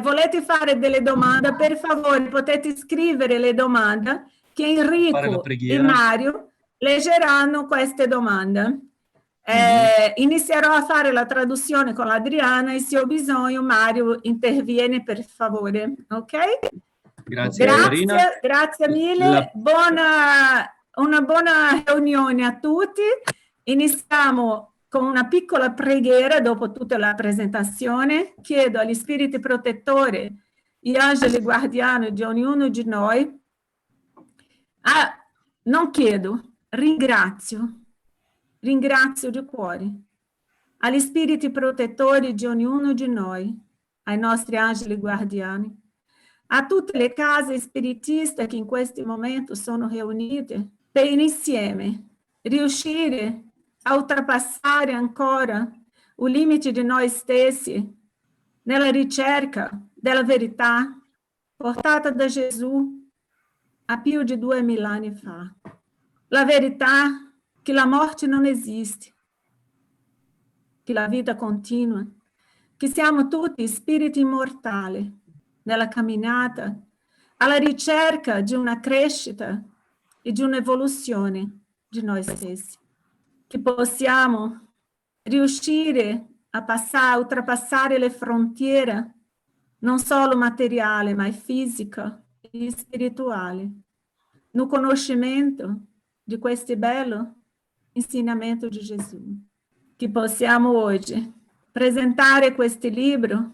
volete fare delle domande, per favore potete scrivere le domande che Enrico e Mario leggeranno queste domande. Inizierò a fare la traduzione con Adriana e se ho bisogno Mario interviene per favore, ok? Grazie mille, una buona riunione a tutti. Iniziamo con una piccola preghiera dopo tutta la presentazione. Chiedo agli spiriti protettori, gli angeli guardiani di ognuno di noi, non chiedo, ringrazio di cuore agli spiriti protettori di ognuno di noi, ai nostri angeli guardiani, a tutte le case spiritiste che in questo momento sono riunite per insieme riuscire a oltrepassare ancora o limite di noi stessi nella ricerca della verità portata da Gesù há più di 2000 anni fa. La verità che la morte non esiste, che la vita continua, che siamo tutti spiriti immortali nella camminata alla ricerca di una crescita e di un'evoluzione di noi stessi, che possiamo riuscire a oltrepassare le frontiere non solo materiali, ma fisiche e spirituali, no conoscimento di questo bello insegnamento di Gesù, che possiamo oggi presentare questo libro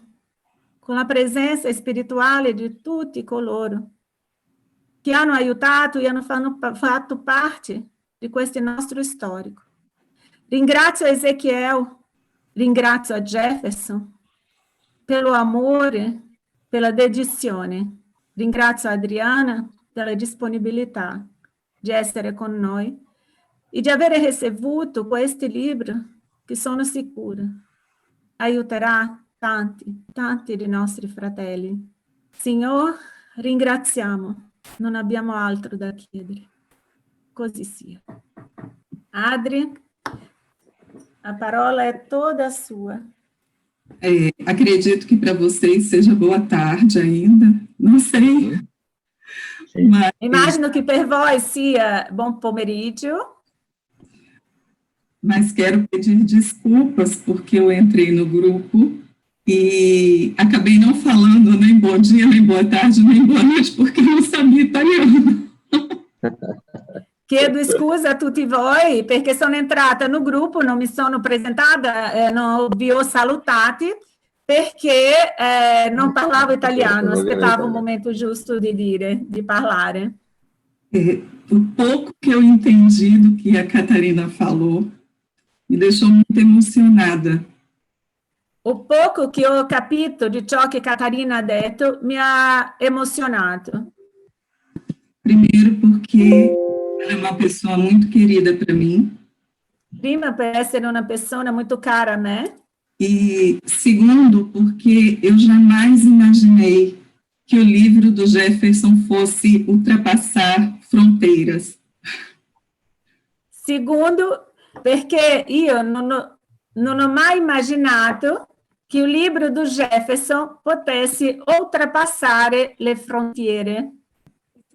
con la presenza spirituale di tutti coloro che hanno aiutato e hanno fatto parte di questo nostro storico. Ringrazio Ezequiel, ringrazio a Jefferson pelo amore, pela dedizione. Ringrazio Adriana della disponibilità di essere con noi e di aver ricevuto questo libro che sono sicura aiuterà tanti dei nostri fratelli. Signore, ringraziamo, non abbiamo altro da chiedere. Così sia. Adri, a parola é toda sua. Acredito que para vocês seja boa tarde ainda, não sei. Mas... Imagino que per voi sia buon pomeriggio. Mas quero pedir desculpas porque eu entrei no grupo e acabei não falando nem bom dia, nem boa tarde, nem boa noite, porque eu não sabia italiano. Chiedo scusa a tutti voi perché sono entrata no gruppo, non mi sono presentata, non vi ho salutati perché non parlavo italiano, aspettavo il momento giusto di parlare. O pouco que eu entendi do que a Catarina falou me deixou muito emocionada. O poco che ho capito di ciò che Catarina ha detto mi ha emozionato. Primeiro porque ela é uma pessoa muito querida para mim. Prima per essere una persona molto cara a me. E segundo porque eu jamais imaginei que o livro do Jefferson fosse ultrapassar fronteiras. Segundo perché io non ho mai immaginato che il libro do Jefferson potesse oltrepassare le frontiere.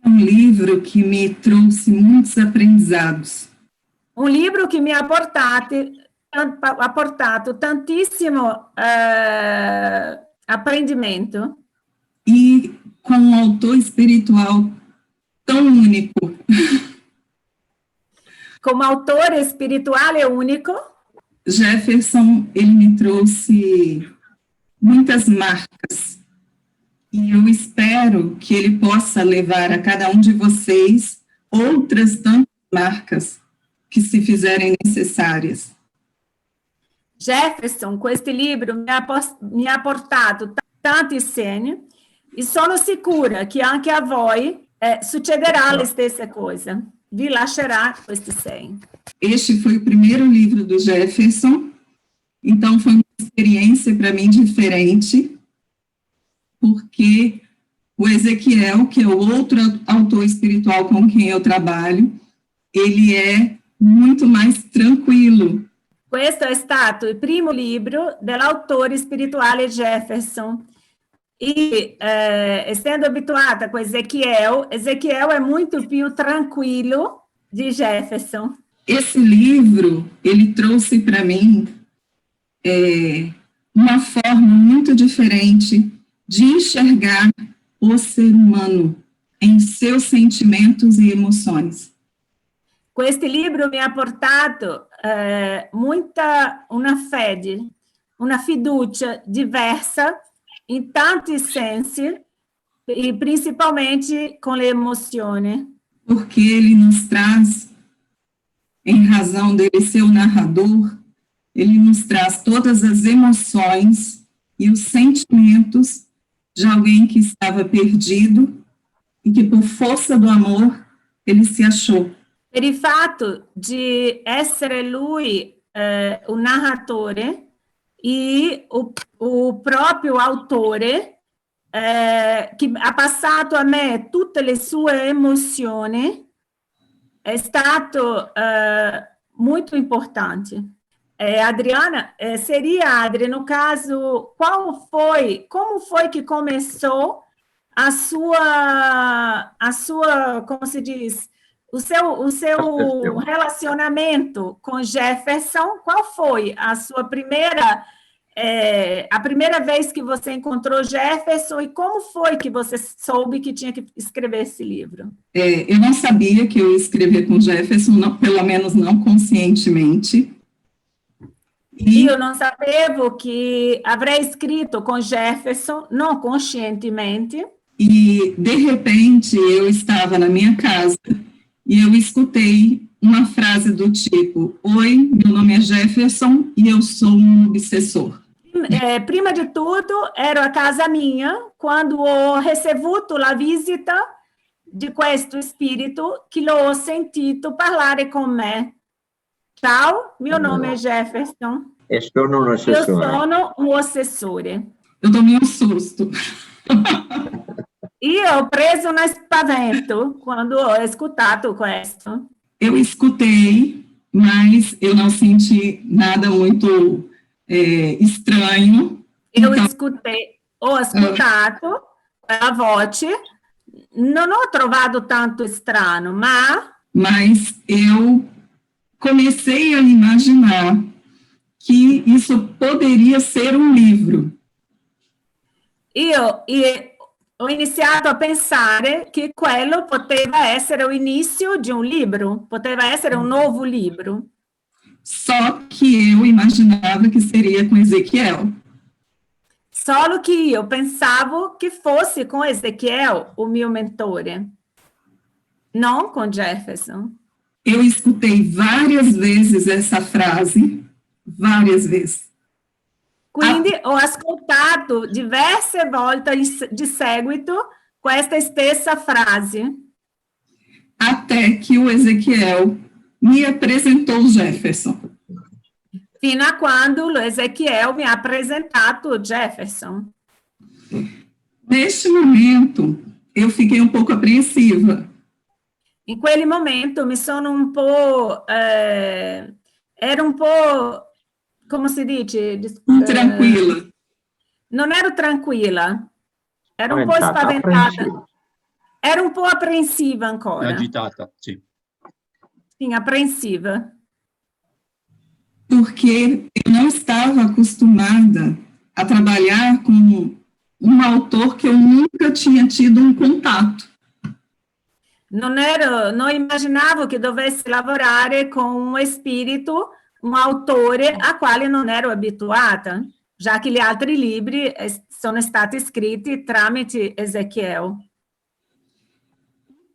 Um livro que me trouxe muitos aprendizados. Un libro che mi ha portato tantissimo apprendimento. E com um autor espiritual tão único. Como autore spirituale unico. Jefferson, ele me trouxe muitas marcas. E eu espero que ele possa levar a cada um de vocês outras tantas marcas que se fizerem necessárias. Jefferson, questo libro mi ha portato tanti segni e sono sicura che anche a voi succederà la stessa cosa. Vi lascerà questi segni. Este foi o primeiro livro do Jefferson, então foi uma experiência para mim diferente, porque o Ezequiel, que é o outro autor espiritual com quem eu trabalho, ele é muito mais tranquilo. Questo è stato il primo libro dell'autore spirituale Jefferson. E, essendo abituata com Ezequiel, Ezequiel é muito più tranquilo de Jefferson. Esse livro, ele trouxe para mim uma forma muito diferente de enxergar o ser humano em seus sentimentos e emoções. Questo libro mi ha portato una fiducia diversa in tanti sensi, e principalmente com le emozioni. Porque ele nos traz, em razão dele ser o narrador, ele nos traz todas as emoções e os sentimentos de alguém que estava perdido e que, por força do amor, ele se achou. Per il fatto di essere lui un narratore e o próprio autore che ha passato a me tutte le sue emozioni, è stato muito importante. Adriana, seria, Adri, no caso, como foi que começou a sua, como se diz, o seu relacionamento com Jefferson? Qual foi a sua a primeira vez que você encontrou Jefferson e como foi que você soube que tinha que escrever esse livro? Eu não sabia que eu ia escrever com Jefferson, não, pelo menos não conscientemente. Io non sapevo che avrei scritto com Jefferson, não conscientemente. E, de repente, eu estava na minha casa e eu escutei uma frase do tipo: Oi, meu nome é Jefferson e eu sou um obsessor. Prima di tutto, ero a casa mia quando ho ricevuto la visita di questo spirito che l'ho sentito parlare con me. Ciao, mio nome è Jefferson. E sono un Io ossessore. sono un ossessore. Eu tomei um susto. Io ho preso un spavento quando ho ascoltato questo. Eu escutei, mas eu não senti nada muito estranho. Eu ho ascoltato quella voce, non ho trovato tanto strano, mas eu comecei a imaginar que isso poderia ser um livro. Io ho iniziato a pensare che quello poteva essere l'inizio di un libro, poteva essere un nuovo libro. Só que eu imaginava que seria com Ezequiel. Solo che io pensavo che fosse con Ezequiel o mio mentore, non con Jefferson. Eu escutei várias vezes essa frase, várias vezes. Quindi ho ascoltato diverse volte di seguito questa stessa frase. Até que o Ezequiel me apresentou o Jefferson. Fino a quando o Ezequiel mi ha apresentato o Jefferson. Neste momento, eu fiquei um pouco apreensiva. In quel momento mi sono un po', ero un po', come si dice? Tranquila. Non ero tranquilla, ero un po' spaventata. Ero un po' apprensiva ancora. Agitata, sì. Sim, apreensiva. Porque eu não estava acostumada a trabalhar com um autor que eu nunca tinha tido um contato. Non immaginavo che dovessi lavorare con un spirito, un autore a quale non ero abituata, già che gli altri libri sono stati scritti tramite Ezequiel.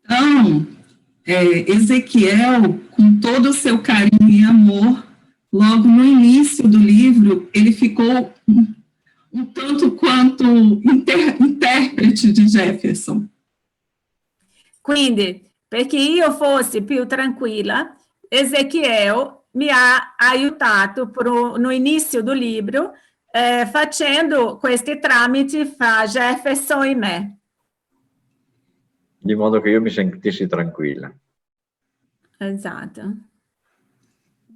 Então, Ezequiel, com todo o seu carinho e amor, logo no início do livro, ele ficou um tanto quanto intérprete de Jefferson. Quindi, perché io fossi più tranquilla, Ezequiel mi ha aiutato no inizio do livro, facendo questi tramiti fra Jefferson e me. Di modo che io mi sentissi tranquilla. Esatto.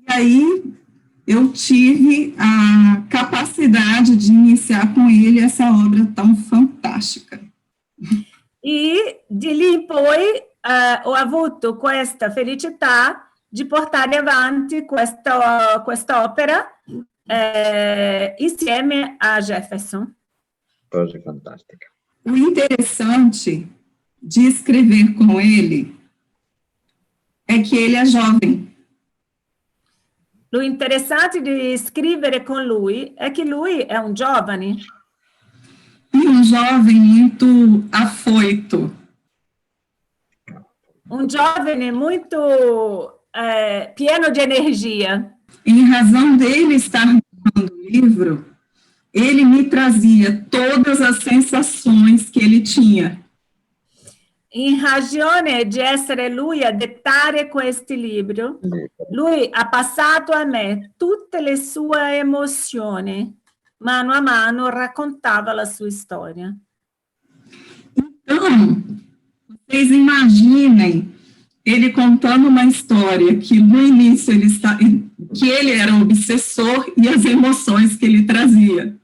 E aí, eu tive a capacidade de iniciar com ele essa obra tão fantástica. E di lì in poi ho avuto questa felicità di portare avanti quest'opera insieme a Jefferson. Cosa fantastica. O interessante de escrever com ele é que ele é jovem. Lo interessante di scrivere con lui è che lui è un giovane. E um jovem muito afoito. Un giovane muito pieno di energia. Em razão dele estar no livro, ele me trazia todas as sensações que ele tinha. In ragione di essere lui a dettare questo libro, lui ha passato a me tutte le sue emozioni, mano a mano raccontava la sua storia. Então, vocês imaginem ele contando uma história que no início que ele era o obsessor e as emoções que ele trazia.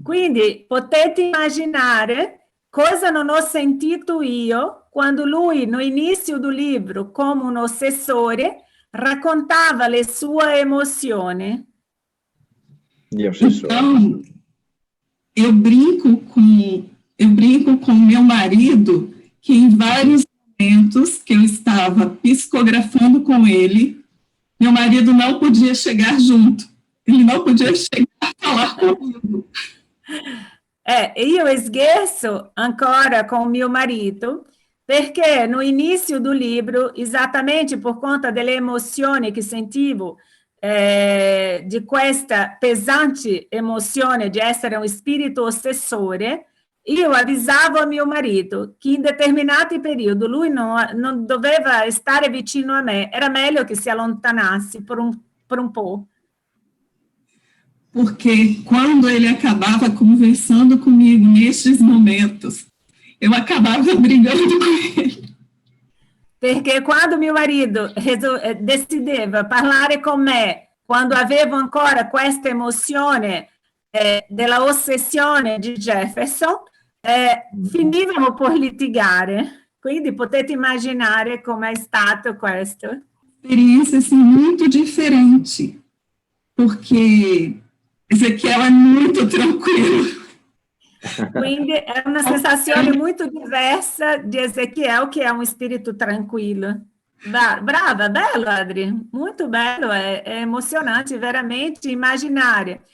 Quindi potete immaginare cosa non ho sentito io quando lui, no inizio do livro, come un ossessore, raccontava le sue emozioni. Então, eu brinco com meu marido que em vários momentos que eu estava psicografando com ele, meu marido não podia chegar junto. Ele não podia chegar a falar comigo. Io scherzo ancora con mio marito, perché no inizio do libro, esattamente por conta delle emozioni che sentivo, di questa pesante emozione di essere un spirito ossessore, io avvisavo a mio marito che in determinati periodi lui non doveva stare vicino a me, era meglio che si allontanasse por un po'. Porque quando ele acabava conversando comigo nestes momentos, eu acabava brigando com ele. Perché quando mio marito decideva parlare con me, quando avevo ancora questa emozione della ossessione di Jefferson, finivamo por litigare. Quindi potete immaginare come è stato questo. Experiência assim, muito diferente, porque Ezequiel é muito tranquilo. Quindi è una sensazione molto diversa di Ezequiel, che è un spirito tranquillo. Brava, bello Adri, molto bello, è emozionante veramente immaginare,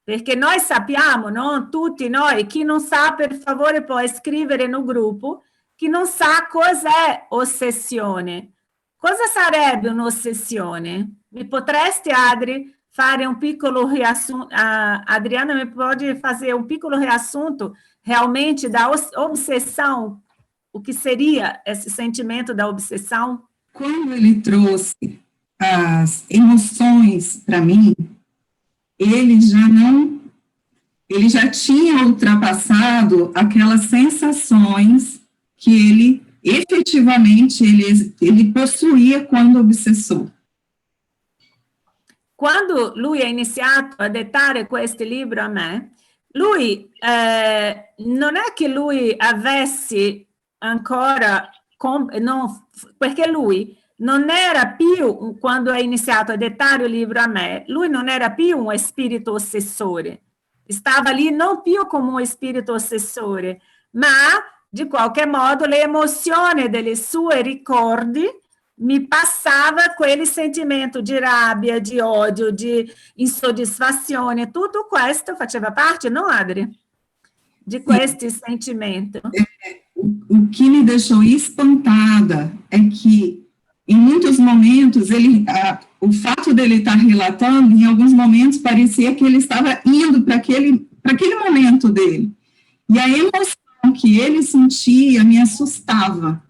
perché noi sappiamo, no? Tutti noi, chi non sa per favore può scrivere no gruppo, chi non sa cos'è ossessione. Cosa sarebbe un'ossessione? Mi potresti, Adri, fare un piccolo riassunto, Adriana mi pode fazer um piccolo riassunto realmente da obsessão, o que seria esse sentimento da obsessão? Quando ele trouxe as emoções para mim, ele já tinha ultrapassado aquelas sensações que ele efetivamente ele possuía quando obsessor. Quando lui ha iniziato a dettare questo libro a me, lui non è che lui avesse ancora, perché lui non era più, quando ha iniziato a dettare il libro a me, lui non era più un spirito ossessore, stava lì non più come un spirito ossessore, ma di qualche modo le emozioni delle sue ricordi mi passava quel sentimento di rabbia, di odio, di insoddisfazione, tutto questo faceva parte, não, Adri? De questi sentimento. O que me deixou espantada é que, em muitos momentos, o fato dele estar relatando, em alguns momentos, parecia que ele estava indo para aquele momento dele. E a emoção que ele sentia me assustava.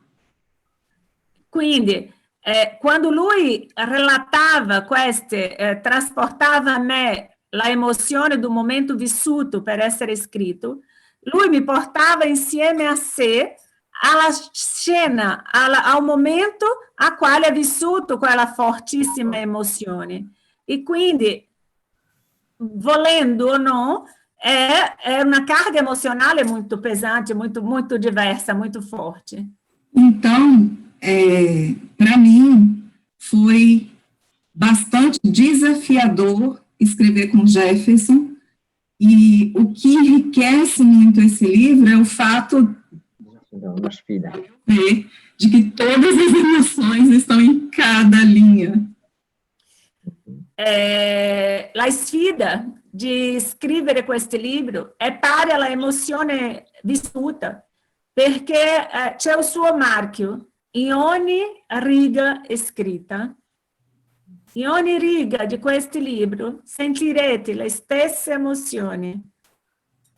Quindi, quando lui relatava trasportava a me la emozione do momento vissuto per essere scritto, lui mi portava insieme a sé alla scena, ao momento a quale ha vissuto quella fortissima emozione. E quindi, volendo ou não, é uma carga emocional muito pesante, muito diversa, muito forte. Então, para mim, foi bastante desafiador escrever com Jefferson, e o que enriquece muito esse livro é o fato de que todas as emoções estão em cada linha. La sfida di scrivere questo libro è pari alla emozione vissuta, perché c'è il suo marchio in ogni riga scritta. In ogni riga di questo libro sentirete le stesse emozioni,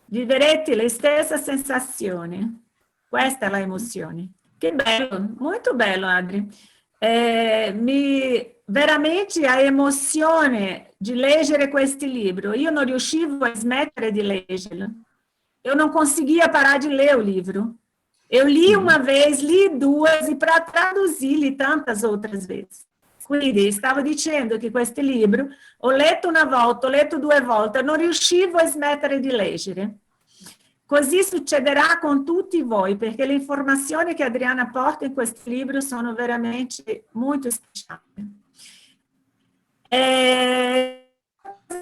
vivrete le stesse sensazioni. Questa è la emozione. Che bello, molto bello, Adri. Veramente a emozione di leggere questo libro, io non riuscivo a smettere di leggerlo. Eu não conseguia parar de ler o livro. Eu li uma vez, li duas, e para traduzir, li tantas outras vezes. Quindi stavo dicendo che questo libro ho letto una volta, ho letto due volte, non riuscivo a smettere di leggere. Così succederà con tutti voi, perché le informazioni che Adriana porta in questo libro sono veramente molto speciali.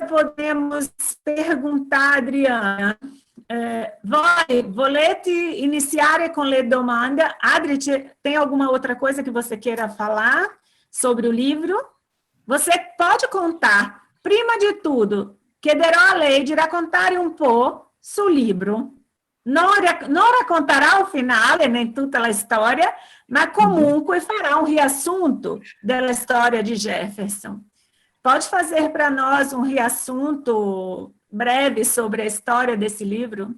Podemos perguntar, Adriana, voi volete iniziare con le domande? Adri, tem alguma outra coisa que você queira falar sobre o livro? Você pode contar, prima di tutto, chiederò a lei di raccontare un po' sul libro. Non racconterà il finale, nem tutta la storia, ma comunque farà un riassunto della storia di Jefferson. Pode fazer para nós um riassunto breve sobre a história desse livro?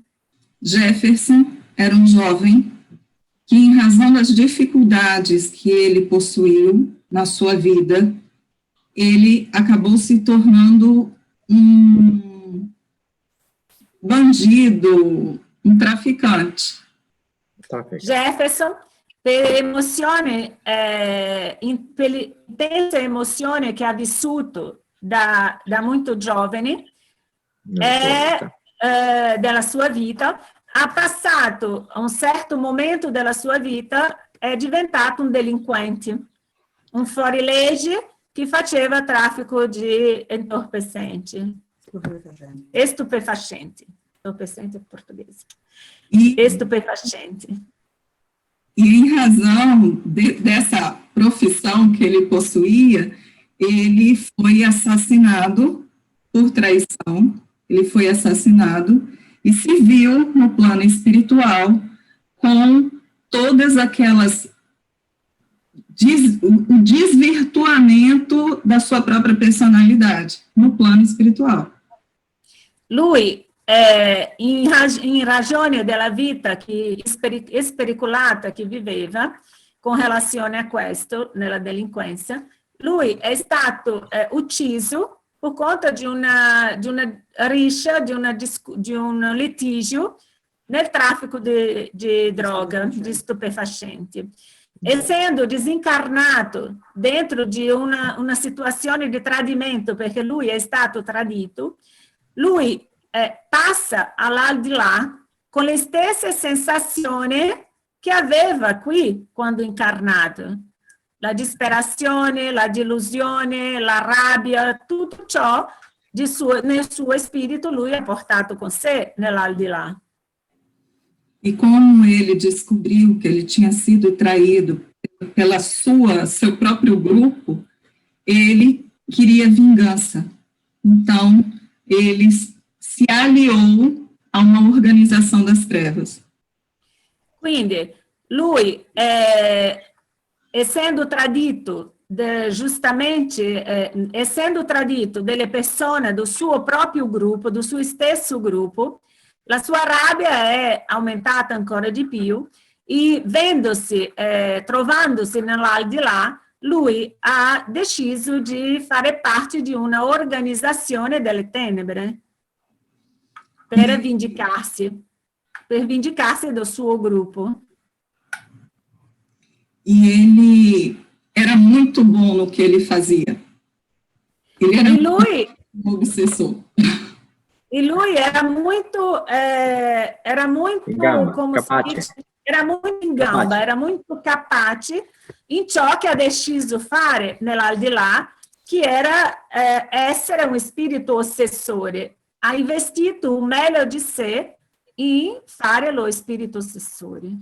Jefferson era um jovem que, em razão das dificuldades que ele possuiu na sua vida, ele acabou se tornando um bandido, um traficante. Jefferson, per emozione, per l'intensa emozione che ha vissuto da molto giovane, della sua vita, ha passato a un certo momento della sua vita, è diventato un delinquente, un fuorilegge che faceva traffico di entorpecenti. Estupefacenti. Entorpecente em português. Estupefacente. E em razão dessa profissão que ele possuía, ele foi assassinado por traição, ele foi assassinado e se viu no plano espiritual com todas aquelas o desvirtuamento da sua própria personalidade no plano espiritual. Lui, in ragione della vita spericolata che viveva con relazione a questo, nella delinquenza, lui è stato ucciso per conta di una rixia, di un litigio nel traffico di droga, di stupefacenti. Essendo disincarnato dentro di una situazione di tradimento, perché lui è stato tradito, lui passa all'aldilà con le stesse sensazioni che aveva qui quando incarnato. La disperazione, la delusione, la rabbia, tutto ciò nel suo spirito lui ha portato con sé nell'aldilà. E como ele descobriu que ele tinha sido traído pela seu próprio grupo, ele queria vingança. Então, ele se aliou a uma organização das trevas. Quindi, lui, essendo tradito essendo tradito delle persone del suo proprio gruppo, del suo stesso gruppo, la sua rabbia è aumentata ancora di più e trovandosi nell'aldilà, lui ha deciso di fare parte di una organizzazione delle tenebre per vendicarsi do suo gruppo. E ele era muito bom no que ele fazia. Ele era um obsessor. E lui era muito, come capace. si dice, era muito in gamba, era muito capace in ciò che ha deciso fare nell'aldilà, che era essere un spirito ossessore. Ha investito o meglio di sé em fare lo spirito ossessore.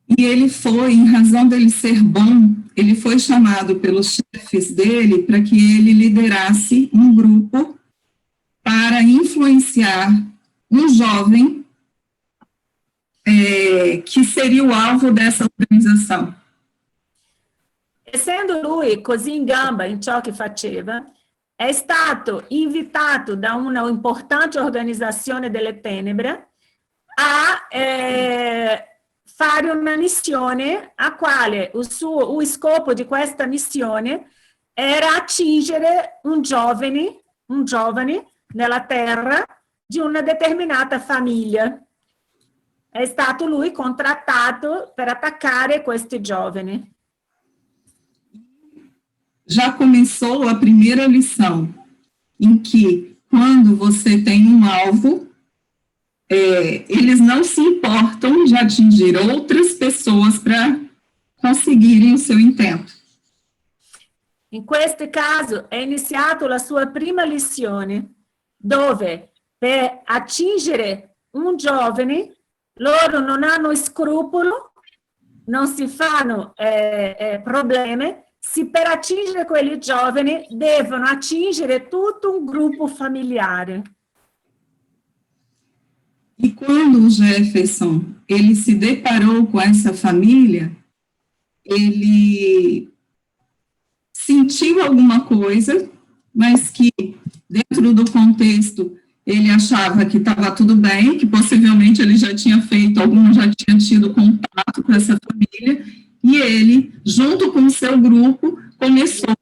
E ele foi, em razão dele ser bom, ele foi chamado pelos chefes dele para que ele liderasse um grupo para influenciar um jovem que seria o alvo dessa organização. Essendo lui così in gamba in ciò che faceva, è stato invitato da una importante organizzazione delle tenebre a fare una missione a quale o scopo di questa missione era attingere un giovane nella terra di una determinata famiglia. È stato lui contrattato per attaccare questi giovani. Já começou a primeira lição, em que, quando você tem um alvo, eles não se importam de atingir outras pessoas para conseguirem o seu intento. In questo caso è iniziato la sua prima lezione, dove per attingere un giovane loro non hanno scrupolo, non si fanno problemi, se per attingere quelli giovani devono attingere tutto un gruppo familiare. E quando o Jefferson ele se deparou com essa família, ele sentiu alguma coisa, mas que dentro do contexto ele achava que estava tudo bem, que possivelmente ele já tinha tido contato com essa família, e ele, junto com o seu grupo, iniciou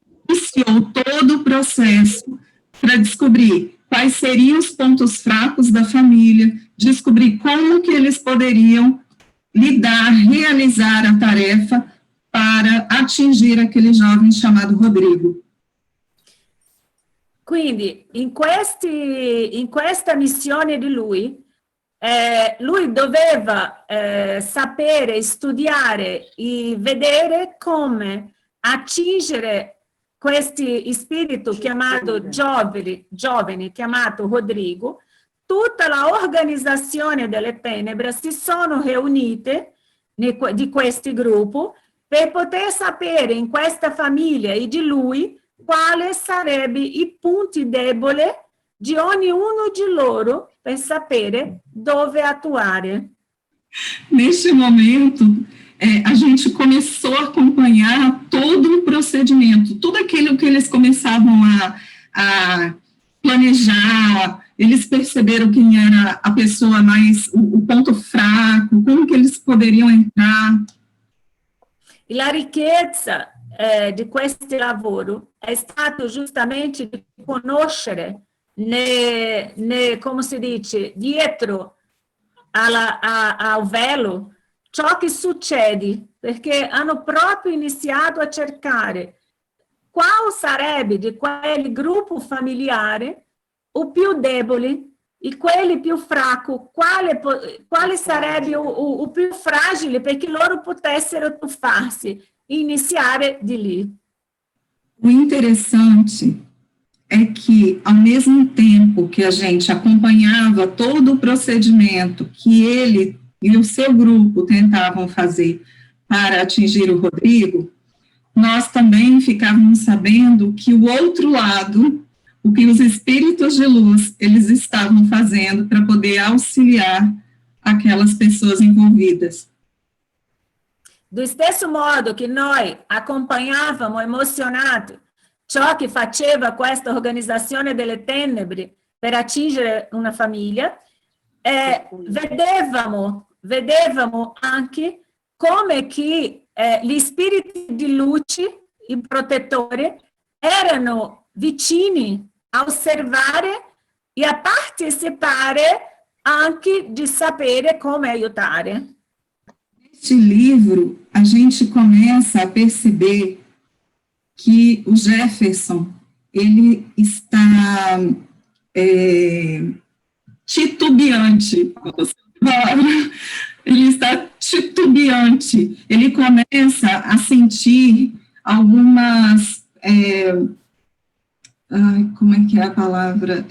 todo o processo para descobrir quais seriam os pontos fracos da família, descobrir como que eles poderiam realizar a tarefa para atingir aquele jovem chamado Rodrigo. Quindi, in questa missione di lui doveva sapere, studiare e vedere come attingere questi spiriti chiamato giovani, chiamato Rodrigo. Tutta l'organizzazione delle tenebre si sono riunite di questi gruppi per poter sapere in questa famiglia e di lui quali sarebbero i punti deboli di ognuno di loro per sapere dove atuare. Neste momento, a gente começou a acompanhar todo o procedimento, tudo aquilo que eles começavam a planejar, eles perceberam quem era a pessoa mais, o ponto fraco, como que eles poderiam entrar. E la ricchezza di questo lavoro è stato giustamente di conoscere come si dice, dietro ao velo ciò che succede, perché hanno proprio iniziato a cercare qual sarebbe di quel gruppo familiare o più debole e quelli più fraco, quale sarebbe o più fragile perché loro potessero tuffarsi e iniziare di lì. O interessante é que, ao mesmo tempo que a gente acompanhava todo o procedimento que ele e o seu grupo tentavam fazer para atingir o Rodrigo, nós também ficávamos sabendo que o outro lado, o que os espíritos de luz, eles estavam fazendo para poder auxiliar aquelas pessoas envolvidas. Do stesso modo che noi accompagnavamo emozionati ciò che faceva questa organizzazione delle tenebre per attingere una famiglia, vedevamo anche come che gli spiriti di luce, i protettori, erano vicini a osservare e a partecipare anche di sapere come aiutare. Neste livro, a gente começa a perceber que o Jefferson, ele está titubeante, ele está titubeante, ele começa a sentir algumas, como é que é a palavra?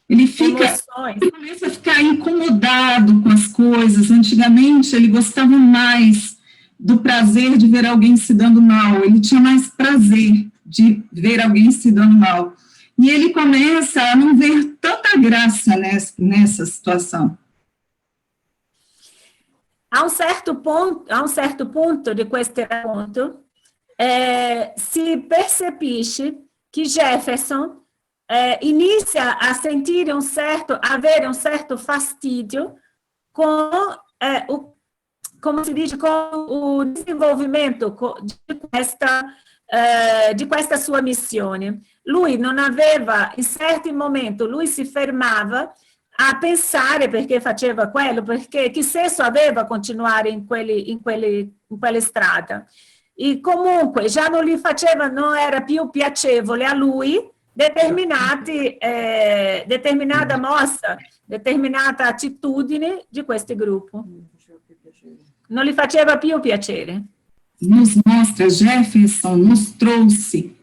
Ele começa a ficar incomodado com as coisas. Antigamente, ele gostava mais do prazer de ver alguém se dando mal, ele tinha mais prazer de ver alguém se dando mal. E ele começa a não ver tanta graça nessa situação. A un certo punto di questo racconto si percepisce che Jefferson inizia a sentire avere un certo fastidio com come si dice, com o desenvolvimento di questa sua missione. Lui non aveva, in certi momenti, lui si fermava a pensare perché faceva quello, perché che senso aveva continuare in quelle strade. E comunque già non era più piacevole a lui determinata mossa, determinata attitudine di questo gruppo. Non gli faceva più piacere. Nos mostra, Jefferson nos trouxe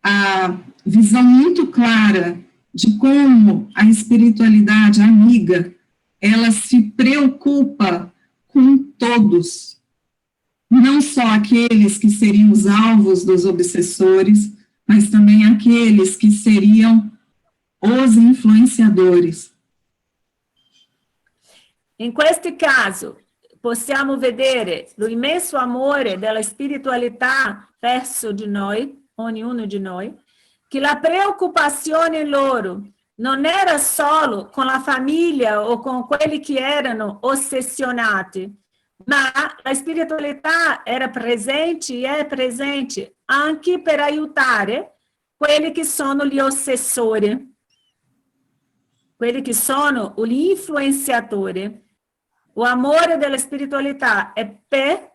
a visão muito clara de como a espiritualidade amiga, ela se preocupa com todos, não só aqueles que seriam os alvos dos obsessores, mas também aqueles que seriam os influenciadores. In questo caso, possiamo vedere l'immenso amore della spiritualità verso di noi, ognuno di noi, che la preoccupazione loro non era solo con la famiglia o con quelli che erano ossessionati, ma la spiritualità era presente e è presente anche per aiutare quelli che sono gli ossessori, quelli che sono gli influenziatori. O amore della spiritualità è per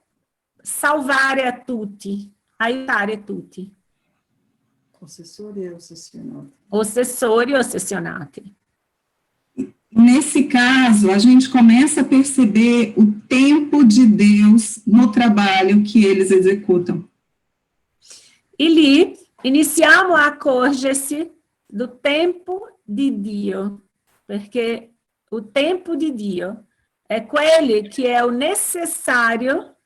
salvare a tutti, aiutare tutti. Ossessori e ossessionati. Ossessori e ossessionati. Nesse caso, a gente começa a perceber o tempo de Deus no trabalho que eles executam. E lì iniziamo a accorgersi do tempo di Dio, perché o tempo di Dio è quello che è o necessario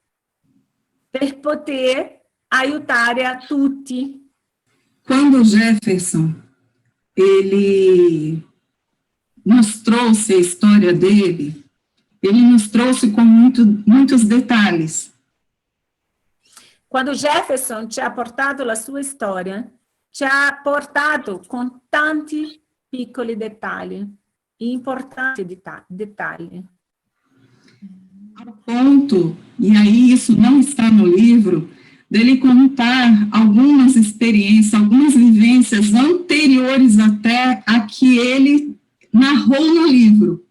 per poter aiutare a tutti. Quando Jefferson, ele nos trouxe a história dele, ele nos trouxe com muitos detalhes. Quando Jefferson ci ha portato la sua storia, ci ha portato con tanti piccoli dettagli, importanti dettagli. Ao ponto, e aí isso não está no livro, dele contar algumas experiências, algumas vivências anteriores até a que ele narrou no livro.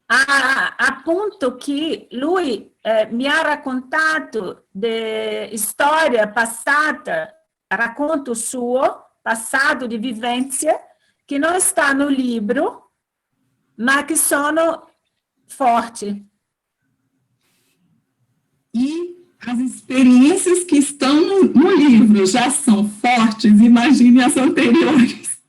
A ponto che lui mi ha raccontato di storia passata, racconto suo, passato di vivenze, che non sta no livro, ma che sono forti. E as experiências que estão no livro já são fortes, imagine as anteriores.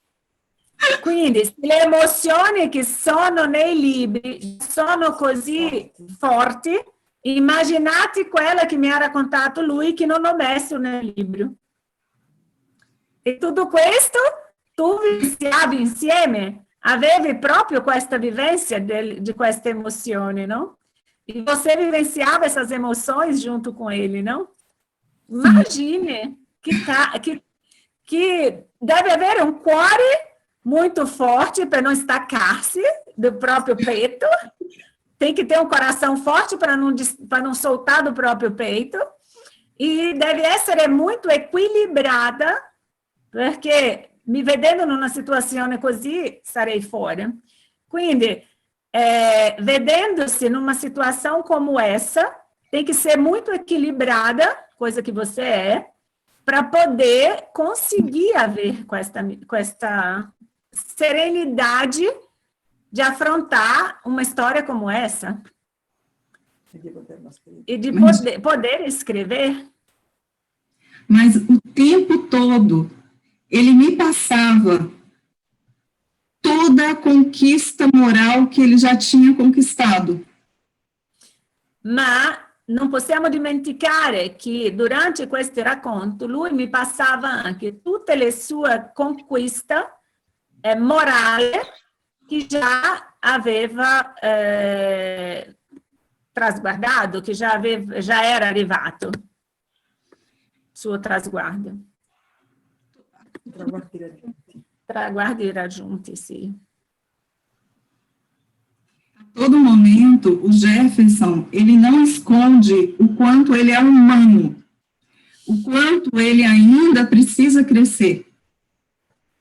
Quindi, se le emozioni che sono nei libri sono così forti, immaginate quella che mi ha raccontato lui che non ho messo nel libro. E tutto questo tu vivenciavi insieme, avevi proprio questa vivenza di queste emozioni, no? E você vivenciava essas emoções junto com ele, não? Imagine que deve haver um cuore muito forte para não estacar-se do próprio peito. Tem que ter um coração forte para não soltar do próprio peito. E deve essere muito equilibrada, perché mi vedendo in una situazione così sarei fora. Quindi, vedendosi in una situazione come essa, tem que ser muito equilibrada, coisa que você é, para poder conseguir haver com esta serenidade de afrontar uma história como essa e de poder escrever. Mas o tempo todo, ele me passava toda a conquista moral que ele já tinha conquistado. Ma non possiamo dimenticare che durante questi racconti lui mi passava anche tutte le sue conquiste morali che già aveva trasguardato, che già era arrivato, suo trasguardo. Traguardi raggiunti, sì. A todo momento, o Jefferson, ele não esconde o quanto ele é humano, o quanto ele ainda precisa crescer.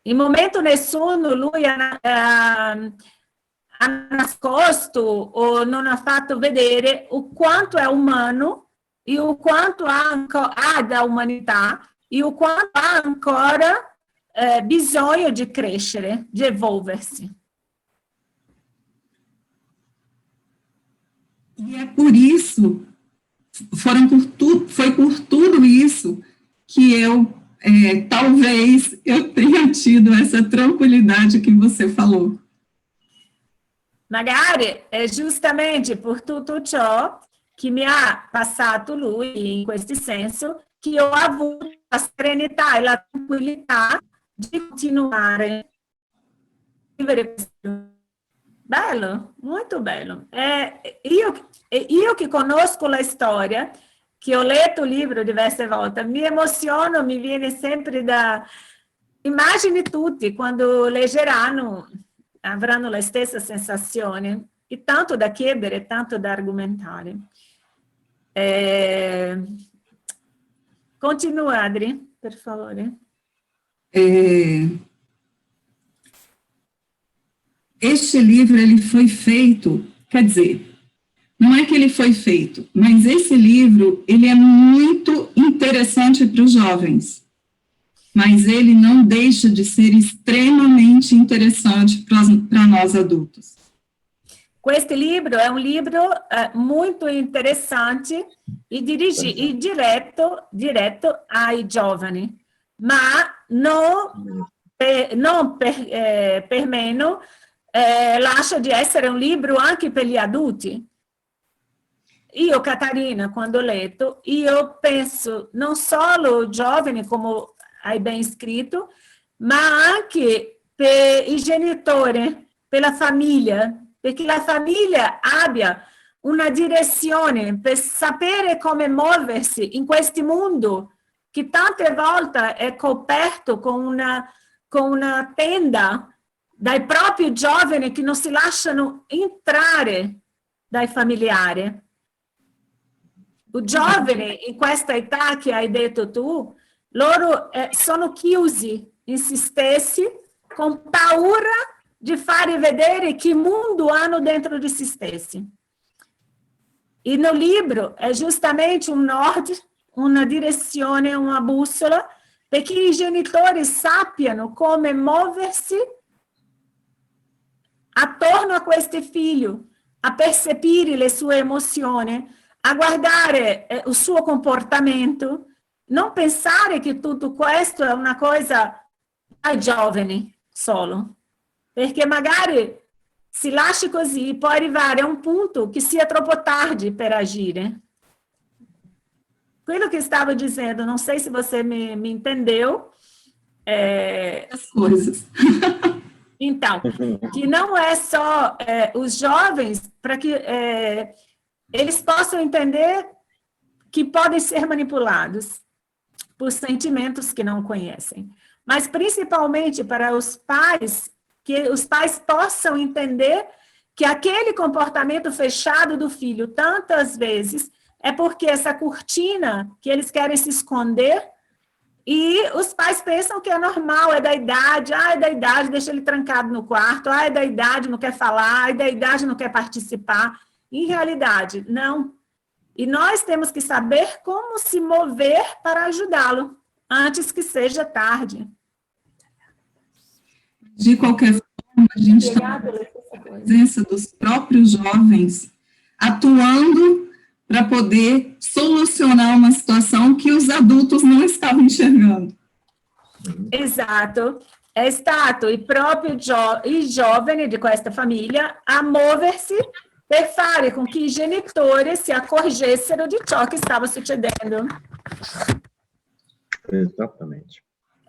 In momento nessuno lui ha nascosto o non ha fatto vedere o quanto è umano e o quanto ha da umanità e o quanto ha ancora bisogno di crescere, di evolversi. E é por isso, foi por tudo isso que talvez eu tenha tido essa tranquilidade que você falou. Magari è giustamente per tutto ciò che mi ha passato lui in questo senso che io ho avuto la serenità e la tranquillità di continuare a vivere questo. Bello, molto bello. Io che conosco la storia, che ho letto il libro diverse volte, mi emoziono, mi viene sempre da... Immagini tutti, quando leggeranno, avranno la stessa sensazione. E tanto da chiedere, tanto da argomentare. Continua, Adri, per favore. Este livro, ele foi feito, quer dizer, não é que ele foi feito, mas esse livro, ele é muito interessante para os jovens, mas ele não deixa de ser extremamente interessante para nós adultos. Questo libro è un libro molto interessante e diretto ai giovani, ma non per meno lascia di essere un libro anche per gli adulti. Io, Catarina, quando ho letto, io penso non solo giovani, come hai ben scritto, ma anche per i genitori, per la famiglia, perché la famiglia abbia una direzione per sapere come muoversi in questo mondo che tante volte è coperto con una tenda dai propri giovani che non si lasciano entrare dai familiari. I giovani in questa età che hai detto tu, loro sono chiusi in se stessi con paura di fare vedere che mondo hanno dentro di se stessi. E no libro è giustamente un nord, una direzione, una bussola, perché i genitori sappiano come muoversi attorno a questo figlio, a percepire le sue emozioni, a guardare il suo comportamento, non pensare che tutto questo è una cosa ai giovani solo, perché magari si lascia così, può arrivare a un punto che sia troppo tardi per agire. Quello che stavo dizendo, non sei se você me entendeu. As coisas. Então, que não é só os jovens, para que eles possam entender que podem ser manipulados por sentimentos que não conhecem, mas principalmente para os pais, que os pais possam entender que aquele comportamento fechado do filho, tantas vezes, é porque essa cortina que eles querem se esconder, e os pais pensam que é normal, é da idade, é da idade, deixa ele trancado no quarto, é da idade, não quer falar, é da idade, não quer participar. Em realidade, não. E nós temos que saber como se mover para ajudá-lo, antes que seja tarde. De qualquer forma, a gente está na presença dos próprios jovens atuando para poder solucionar uma situação que os adultos não estavam enxergando. Esatto, è stato il proprio i giovani di questa famiglia a muoversi per fare con che i genitori si accorgessero di ciò che stava succedendo. Esattamente.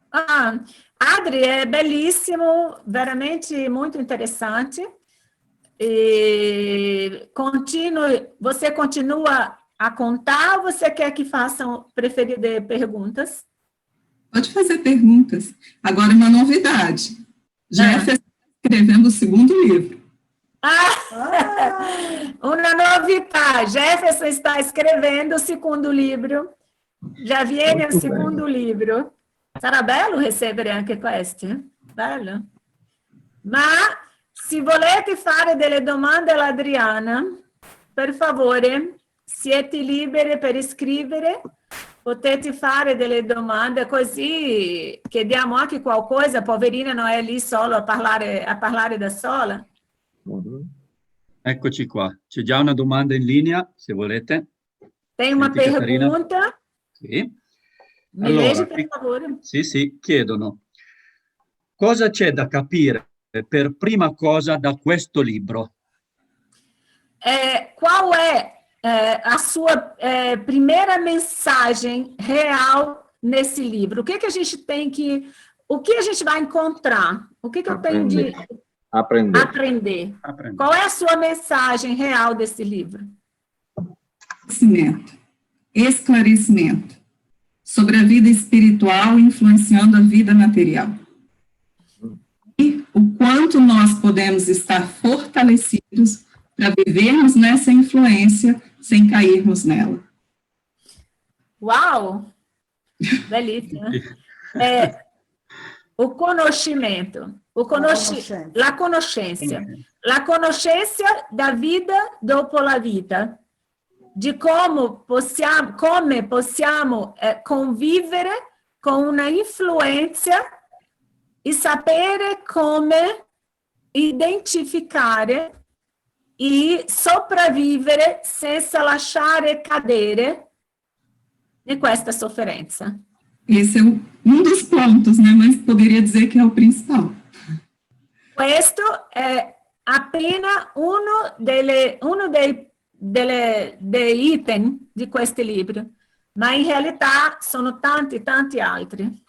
Ah, Adri, è bellissimo, veramente muito interessante. E você continua a contar ou você quer que façam preferir perguntas? Pode fazer perguntas. Agora, uma novidade. Jefferson está escrevendo o segundo livro. Una novità, Jefferson está escrevendo o segundo livro. Já viene Molto il secondo libro. Sarà bello ricevere anche questi? Bello. Ma se volete fare delle domande all'Adriana, per favore, siete liberi per iscrivere, potete fare delle domande, così chiediamo anche qualcosa, poverina non è lì solo a parlare da sola. Eccoci qua, c'è già una domanda in linea, se volete. Tem uma Senti, Catarina? pergunta? Sì. Mi Allora, leggi per favore? Sì, chiedono. Cosa c'è da capire per prima cosa da questo libro? Qual é a sua primeira mensagem real nesse livro? O que a gente tem que... O que a gente vai encontrar? O que eu tenho de aprender? Qual é a sua mensagem real desse livro? Esclarecimento sobre a vida espiritual influenciando a vida material. E o quanto nós podemos estar fortalecidos para vivermos nessa influência sem cairmos nela. Uau! Belíssimo. O conoscimento, la conoscenza da vida dopo la vita, di come possiamo convivere con una influenza e sapere come identificare e sopravvivere senza lasciare cadere in questa sofferenza. Esse é um dos pontos, né? Mas poderia dizer que é o principal. Questo è appena uno dei item di questo libro, ma in realtà sono tanti altri.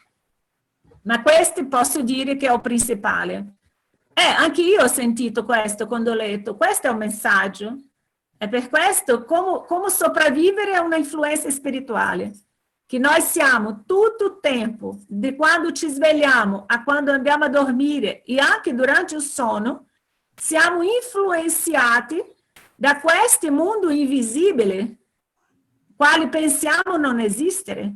Ma questi posso dire che è il principale. Anche io ho sentito questo quando ho letto. Questo è un messaggio. È per questo come sopravvivere a una influenza spirituale. Che noi siamo tutto il tempo, di quando ci svegliamo a quando andiamo a dormire e anche durante il sonno, siamo influenzati da questo mondo invisibile, quale pensiamo non esistere.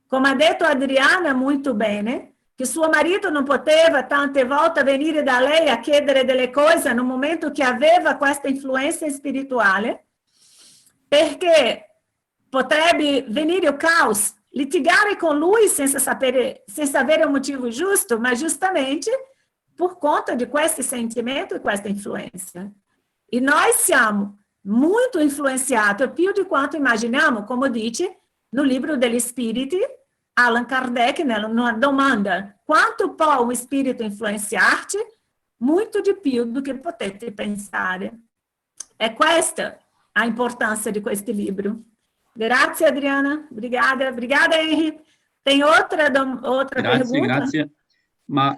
Come ha detto Adriana molto bene, che suo marito non poteva tante volte venire da lei a chiedere delle cose no momento che aveva questa influenza spirituale, perché potrebbe venire il caos, litigare con lui senza avere un motivo giusto, ma giustamente por conta di questo sentimento e questa influenza. E noi siamo molto influenzati, più di quanto immaginiamo, come dice no livro degli spiriti, Allan Kardec, numa domanda, quanto può un spirito influenziarti? Muito di più do che potete pensare. È questa a importância di questo libro. Grazie Adriana, obrigada Henry. Tem outra pergunta? Grazie. Ma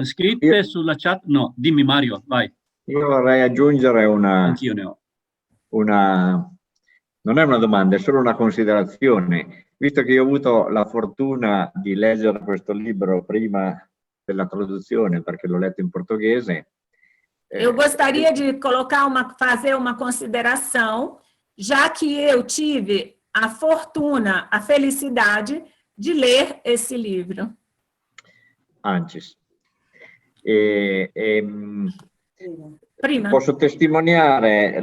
scritte sulla chat? No, dimmi Mario, vai. Io vorrei aggiungere Anch'io ne ho. Non è una domanda, è solo una considerazione. Visto che io ho avuto la fortuna di leggere questo libro prima della traduzione, perché l'ho letto in portoghese. Eu gostaria de fazer uma consideração, já que eu tive a fortuna, a felicidade de ler esse livro. Antes. Prima. Posso testimoniare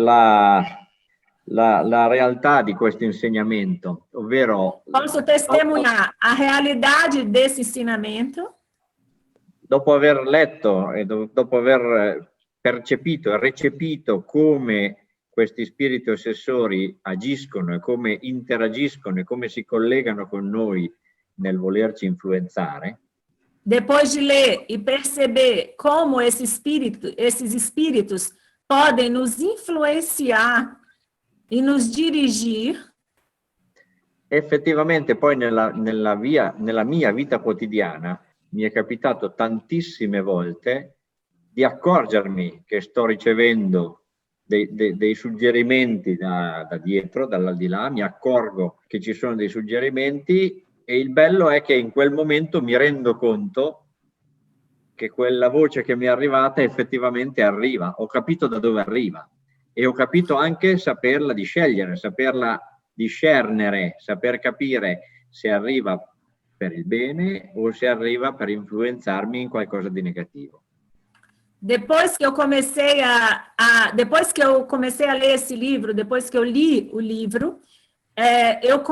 la realtà di questo insegnamento, ovvero Posso testemunhar a realidade desse ensinamento, dopo aver letto e dopo aver percepito e recepito come questi spiriti ossessori agiscono e come interagiscono e come si collegano con noi nel volerci influenzare, depois de ler e perceber como esses espíritos podem nos influenciar e nos dirigir, effettivamente poi nella mia vita quotidiana mi è capitato tantissime volte di accorgermi che sto ricevendo dei suggerimenti da dietro, dall'aldilà, mi accorgo che ci sono dei suggerimenti e il bello è che in quel momento mi rendo conto che quella voce che mi è arrivata effettivamente arriva, ho capito da dove arriva e ho capito anche saperla discegliere, saperla discernere, saper capire se arriva per il bene o se arriva per influenzarmi in qualcosa di negativo. depois que eu comecei a ler esse livro, depois que eu li o livro, eu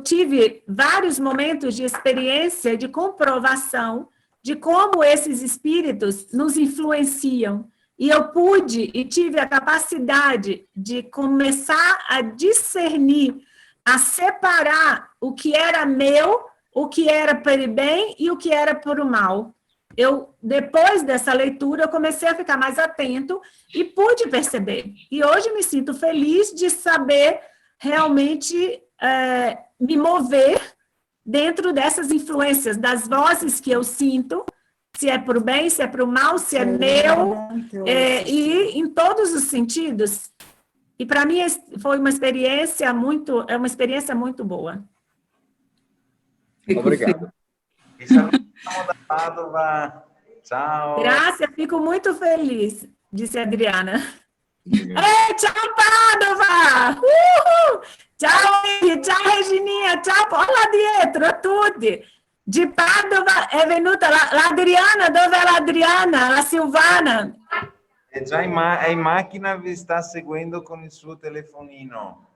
tive vários momentos de experiência, de comprovação de como esses espíritos nos influenciam. E eu pude e tive a capacidade de começar a discernir, a separar o que era meu, o que era para o bem e o que era para o mal. Depois dessa leitura, eu comecei a ficar mais atento e pude perceber. E hoje me sinto feliz de saber realmente me mover dentro dessas influências, das vozes que eu sinto, se é para o bem, se é para o mal, se é meu, e em todos os sentidos. E para mim foi uma experiência muito boa. Obrigado. Vi salutiamo da Padova. Ciao. Grazie, fico muito feliz, disse a Adriana. Ciao Padova! Ciao Eri, ciao Regininha, ciao, olha lá dietro, a tutti. De Padova è venuta l'Adriana, dove è l'Adriana? La Silvana? È già è in macchina, vi sta seguendo con il suo telefonino.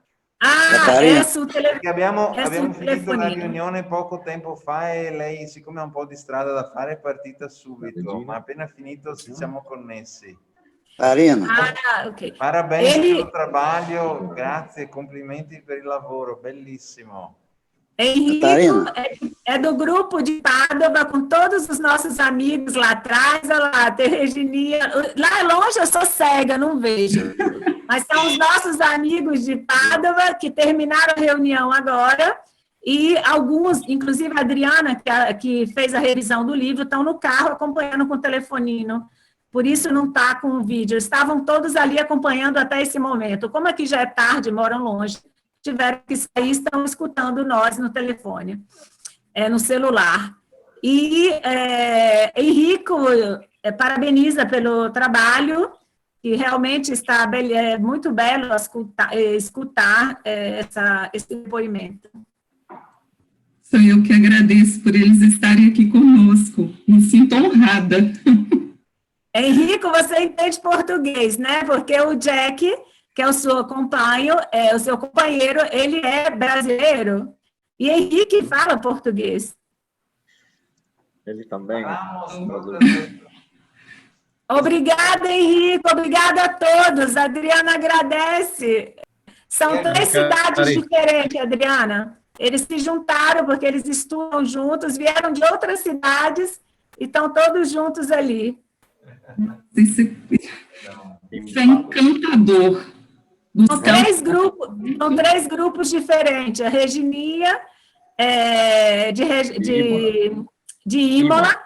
Ah, è sul Perché abbiamo finito telefonino. la riunione poco tempo fa e lei, siccome ha un po' di strada da fare, è partita subito, ma appena finito ci siamo connessi. Arina. Ah, ok. Parabéns pelo trabalho, grazie, complimenti per il lavoro, bellissimo. Henrico é do grupo de Padova, com todos os nossos amigos lá atrás. Olha lá, tem Regininha. Lá longe eu sou cega, não vejo. Mas são os nossos amigos de Padova que terminaram a reunião agora. E alguns, inclusive a Adriana, que fez a revisão do livro, estão no carro acompanhando com o telefonino. Por isso não está com o vídeo. Estavam todos ali acompanhando até esse momento. Como aqui já é tarde, moram longe, tiveram que sair, estão escutando nós no telefone, no celular. E Henrico parabeniza pelo trabalho, e realmente está muito belo escutar esse depoimento. Sou eu que agradeço por eles estarem aqui conosco. Me sinto honrada. Henrico, você entende português, né? Porque o Jack, que é o seu companheiro, ele é brasileiro. E Henrique fala português. Ele também. Obrigada, Henrico. Obrigada a todos. A Adriana agradece. São 3 cidades diferentes, Adriana. Eles se juntaram porque eles estudam juntos, vieram de outras cidades e estão todos juntos ali. Isso é encantador. São 3 grupos diferentes. A Regininha de Imola,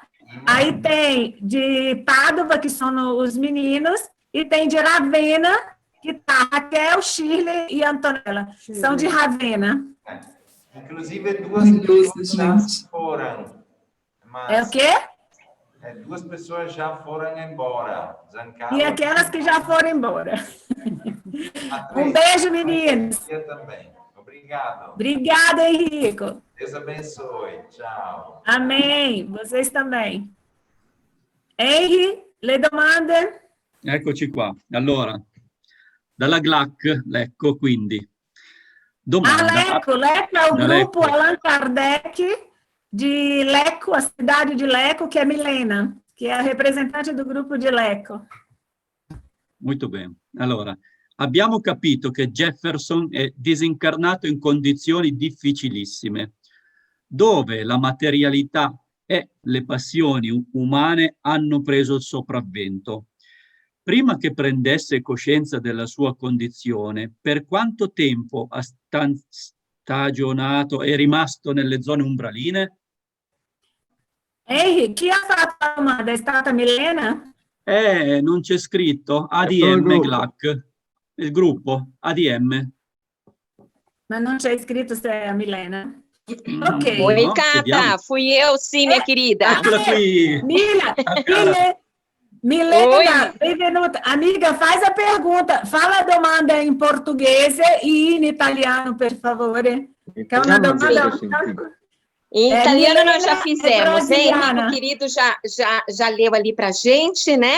aí tem de Padova, que são os meninos, e tem de Ravenna, que está Raquel, Shirley e Antonella. São de Ravenna. Inclusive, 2 pessoas já foram. É o quê? 2 pessoas já foram embora. E aquelas que já foram embora. Um beijo, meninos. Também. Obrigado. Obrigada, Henrico. Deus abençoe. Tchau. Amém. Vocês também. Henry, le domande? Eccoci qua. Allora, dalla GLAC, Lecco, quindi. Domanda. Lecco é o Da grupo Lecco. Allan Kardec de Lecco, a cidade de Lecco, que é Milena, que é a representante do grupo de Lecco. Molto bene. Allora, abbiamo capito che Jefferson è disincarnato in condizioni difficilissime, dove la materialità e le passioni umane hanno preso il sopravvento. Prima che prendesse coscienza della sua condizione, per quanto tempo ha stagionato e rimasto nelle zone umbraline? Henry, chi ha fatto la domanda? È stata Milena? Non c'è scritto solo il ADM gruppo. GLAC, il gruppo ADM. Ma non c'è scritto se è a Milena. Ok. Oi, No, Cata, vediamo. fui eu sim, minha querida. Eccola qui. Milena, benvenuta. Amiga, faz a pergunta. Fala a domanda em português e em italiano, per favore. Que é uma domanda... Em italiano nós já Milena fizemos, hein? brasiliana. Henrico querido já leu ali para a gente, né?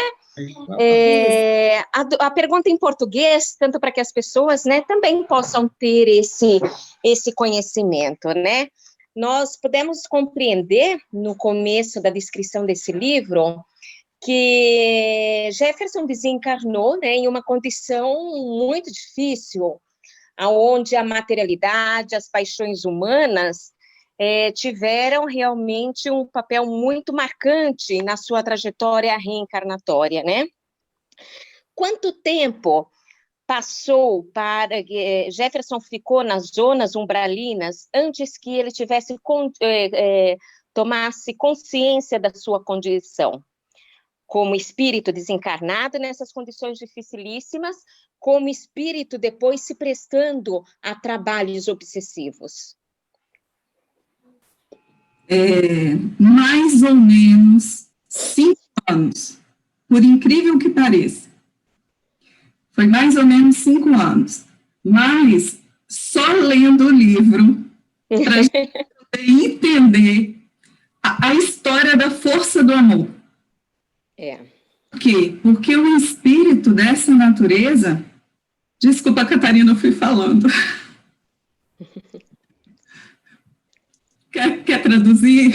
A pergunta em português, tanto para que as pessoas, né, também possam ter esse conhecimento, né? Nós podemos compreender, no começo da descrição desse livro, que Jefferson desencarnou, né, em uma condição muito difícil, onde a materialidade, as paixões humanas tiveram realmente um papel muito marcante na sua trajetória reencarnatória, né? Quanto tempo passou para que Jefferson ficou nas zonas umbralinas antes que ele tomasse consciência da sua condição? Como espírito desencarnado nessas condições dificilíssimas, como espírito depois se prestando a trabalhos obsessivos? Mais ou menos 5 anos, por incrível que pareça. Foi mais ou menos 5 anos. Mas só lendo o livro, para a gente poder entender a história da força do amor. Por quê? Porque o espírito dessa natureza... Desculpa, Catarina, eu fui falando. Quer traduzir?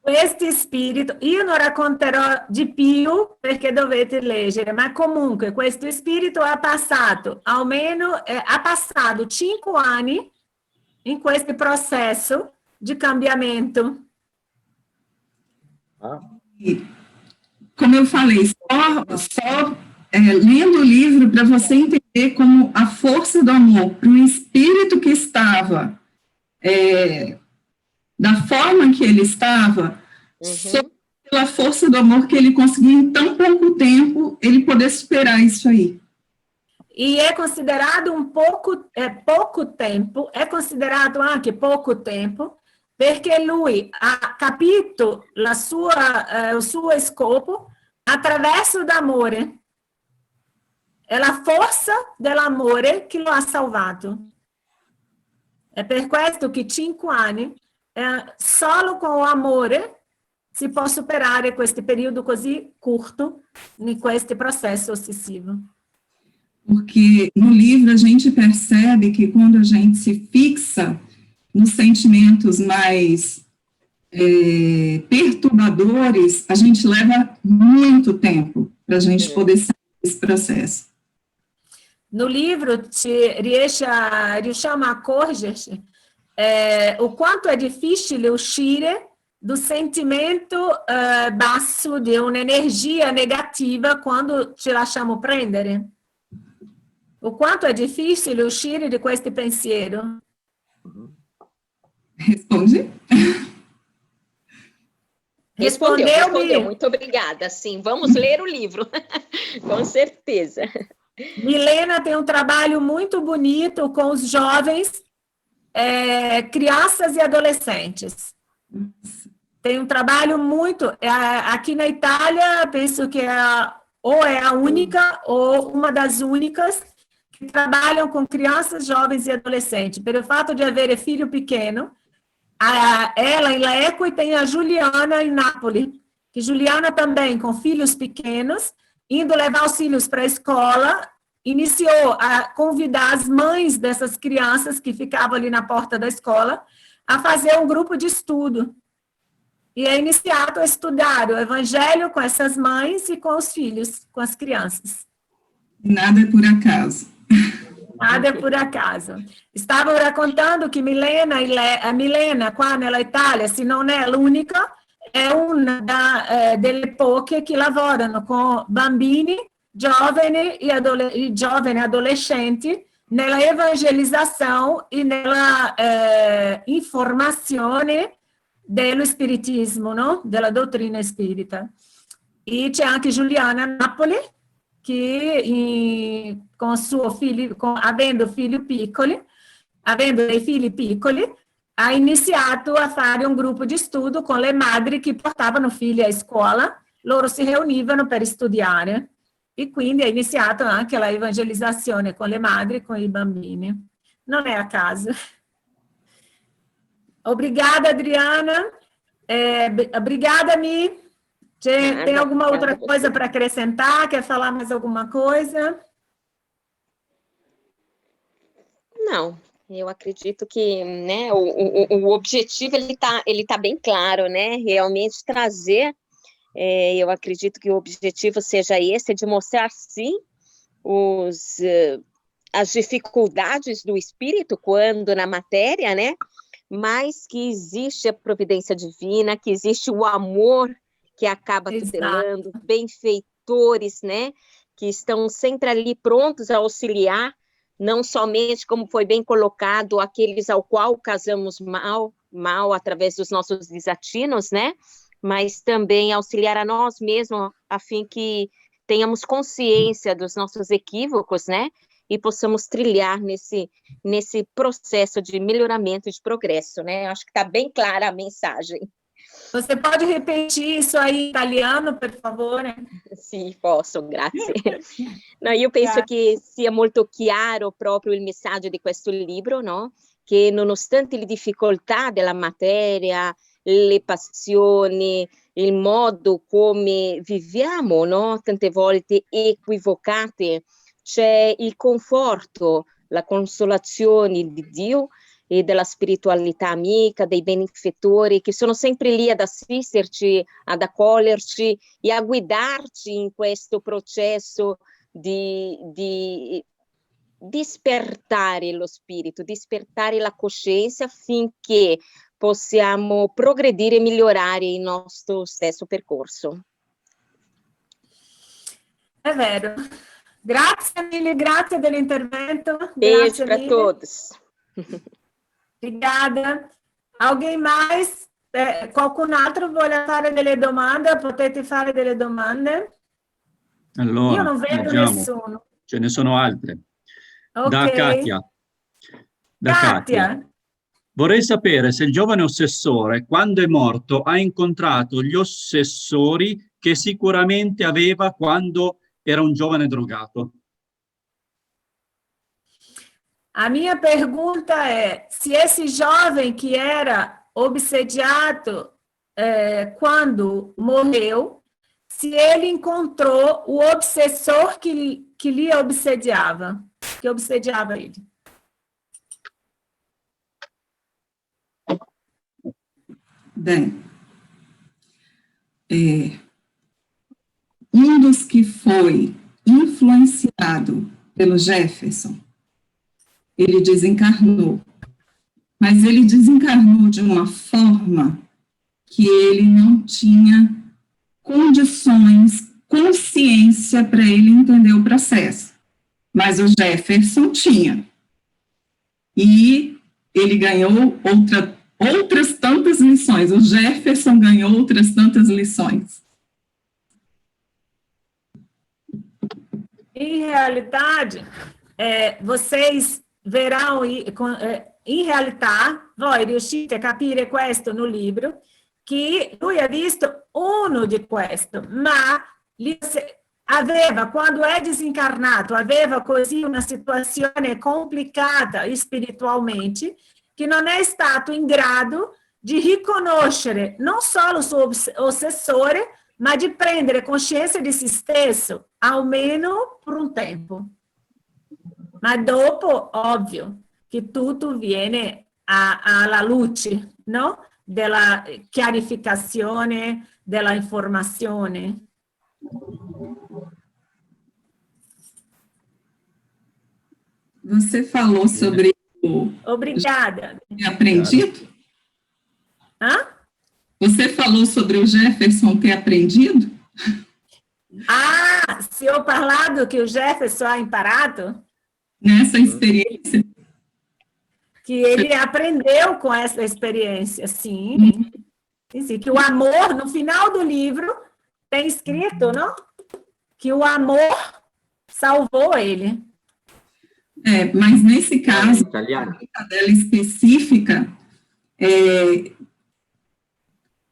Questo spirito, io non racconterò di più perché dovete leggere, ma comunque questo spirito ha passato almeno, ha passato 5 anni in questo processo di cambiamento. Como eu falei, só lendo o livro para você entender como a força do amor para um espírito que estava da forma que ele estava, só pela força do amor que ele conseguiu em tão pouco tempo, ele poder superar isso aí. E é considerado pouco tempo, è considerato anche poco tempo, perché lui ha capito il suo scopo attraverso l'amore. È la forza dell'amore che lo ha salvato. È per questo che 5 anni, solo con l'amore, si può superare questo periodo così curto in questo processo ossessivo. Porque no livro a gente percebe que quando a gente se fixa nos sentimentos mais perturbadores, a gente leva muito tempo para a gente poder sair desse processo. No livro riusciamo a accorgerci o quanto è difficile uscire do sentimento basso di un'energia negativa quando ci lasciamo prendere. O quanto è difficile uscire di questo pensiero. Responde? Respondeu. Muito obrigada. Sim, vamos ler o livro. Com certeza. Milena tem um trabalho muito bonito com os jovens, crianças e adolescentes. Tem um trabalho muito... aqui na Itália, penso que ou é a única ou uma das únicas que trabalham com crianças, jovens e adolescentes. Pelo fato de haver filho pequeno, ela em Lecco e tem a Juliana em Nápoles, que Juliana também, com filhos pequenos, indo levar os filhos para a escola, iniciou a convidar as mães dessas crianças que ficavam ali na porta da escola a fazer um grupo de estudo. E é iniciado a estudar o evangelho com essas mães e com os filhos, com as crianças. Nada é por acaso. Nada è pure a caso. Stavo raccontando che Milena qua nella Italia, se non è l'unica, è una delle poche che lavorano con bambini, giovani e giovani adolescenti nella evangelizzazione e nella informazione dello spiritismo, no? Della dottrina spirita. E c'è anche Giuliana Napoli, che con suo figlio, avendo dei figli piccoli, ha iniziato a fare un gruppo di studio con le madri che portavano figli a scuola, loro si riunivano per studiare e quindi ha iniziato anche la evangelizzazione con le madri e con i bambini. Non è a caso. Obrigada, Adriana. Obrigada, Mi. Tem alguma outra coisa para acrescentar? Quer falar mais alguma coisa? Não, eu acredito que, né, o objetivo ele tá bem claro, né? Realmente trazer, eu acredito que o objetivo seja esse, de mostrar sim as dificuldades do espírito quando na matéria, né? Mas que existe a providência divina, que existe o amor que acaba tutelando, benfeitores, né, que estão sempre ali prontos a auxiliar, não somente, como foi bem colocado, aqueles ao qual casamos mal através dos nossos desatinos, né, mas também auxiliar a nós mesmos, a fim que tenhamos consciência dos nossos equívocos, né, e possamos trilhar nesse processo de melhoramento e de progresso, né, acho que está bem clara a mensagem. Você pode repetir isso aí em italiano, per favore? Sì, posso, grazie. No, io penso che sia molto chiaro proprio il messaggio di questo libro, no? Che nonostante le difficoltà della materia, le passioni, il modo come viviamo, no? Tante volte equivocate, c'è il conforto, la consolazione di Dio e della spiritualità amica, dei benefettori che sono sempre lì ad assisterci, ad accoglierci e a guidarci in questo processo di despertare lo spirito, despertare la coscienza affinché possiamo progredire e migliorare il nostro stesso percorso. È vero. Grazie mille, grazie dell'intervento. Beijo para todos. Obrigada. Alguém mais? Qualcun altro vuole fare delle domande? Potete fare delle domande? Allora, io non vedo nessuno. Ce ne sono altre. Okay. Da Katia. Vorrei sapere se il giovane ossessore, quando è morto, ha incontrato gli ossessori che sicuramente aveva quando era un giovane drogato. A minha pergunta é, se esse jovem que era obsediado quando morreu, se ele encontrou o obsessor que lhe obsediava, que obsediava ele. Bem, um dos que foi influenciado pelo Jefferson, ele desencarnou, mas ele desencarnou de uma forma que ele não tinha condições, consciência para ele entender o processo, mas o Jefferson tinha, e ele ganhou outras tantas lições, o Jefferson ganhou outras tantas lições. Em realidade, vocês verão, in realtà, voi riuscite a capire questo no libro, che lui ha visto uno di questo, ma aveva, quando è desencarnato, aveva così una situazione complicata spiritualmente, che non è stato in grado di riconoscere non solo il suo ossessore, ma di prendere coscienza di se stesso, almeno per un tempo. Ma dopo, ovvio, che tutto viene alla luce, no? Della chiarificazione, della informazione. Você falou sobre o Obrigada. ter aprendido? Hã? Você falou sobre o Jefferson ter aprendido? Ah, se eu parlado que o Jefferson ha imparato, Nessa experiência? que ele aprendeu com essa experiência, sim. Sim, que o amor, no final do livro, tem escrito, não? Que o amor salvou ele. Mas nesse caso, Italiano. a dela específica,